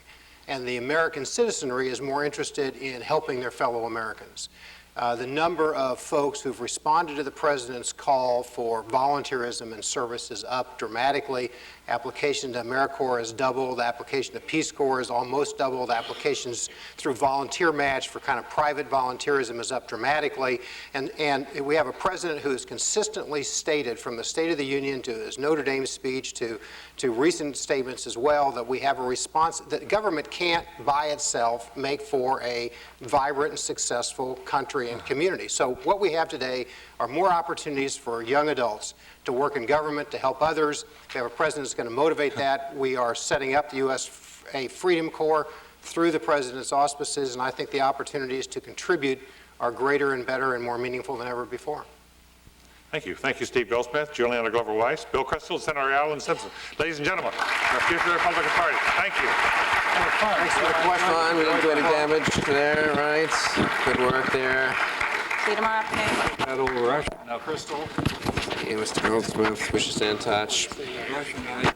Speaker 5: And the American citizenry is more interested in helping their fellow Americans. The number of folks who've responded to the president's call for volunteerism and service is up dramatically. Application to AmeriCorps has doubled. Application to Peace Corps is almost doubled. Applications through Volunteer Match for kind of private volunteerism is up dramatically. And we have a president who has consistently stated, from the State of the Union to his Notre Dame speech to recent statements as well, that we have a response, that government can't by itself make for a vibrant and successful country and community. So what we have today are more opportunities for young adults to work in government, to help others. We have a president that's going to motivate that. We are setting up the USA Freedom Corps through the president's auspices, and I think the opportunities to contribute are greater and better and more meaningful than ever before.
Speaker 3: Thank you. Thank you, Steve Goldsmith, Juliana Glover-Weiss, Bill Kristol, Senator Allen Simpson. Ladies and gentlemen, our future of the Republican Party. Thank you.
Speaker 7: Thanks for the question. We didn't do any damage there, right? Good work there.
Speaker 6: See you tomorrow afternoon.
Speaker 4: That old Russian. Now, Crystal.
Speaker 7: Yeah, Mr. Goldsmith, we should stay in touch.
Speaker 4: Russian guy.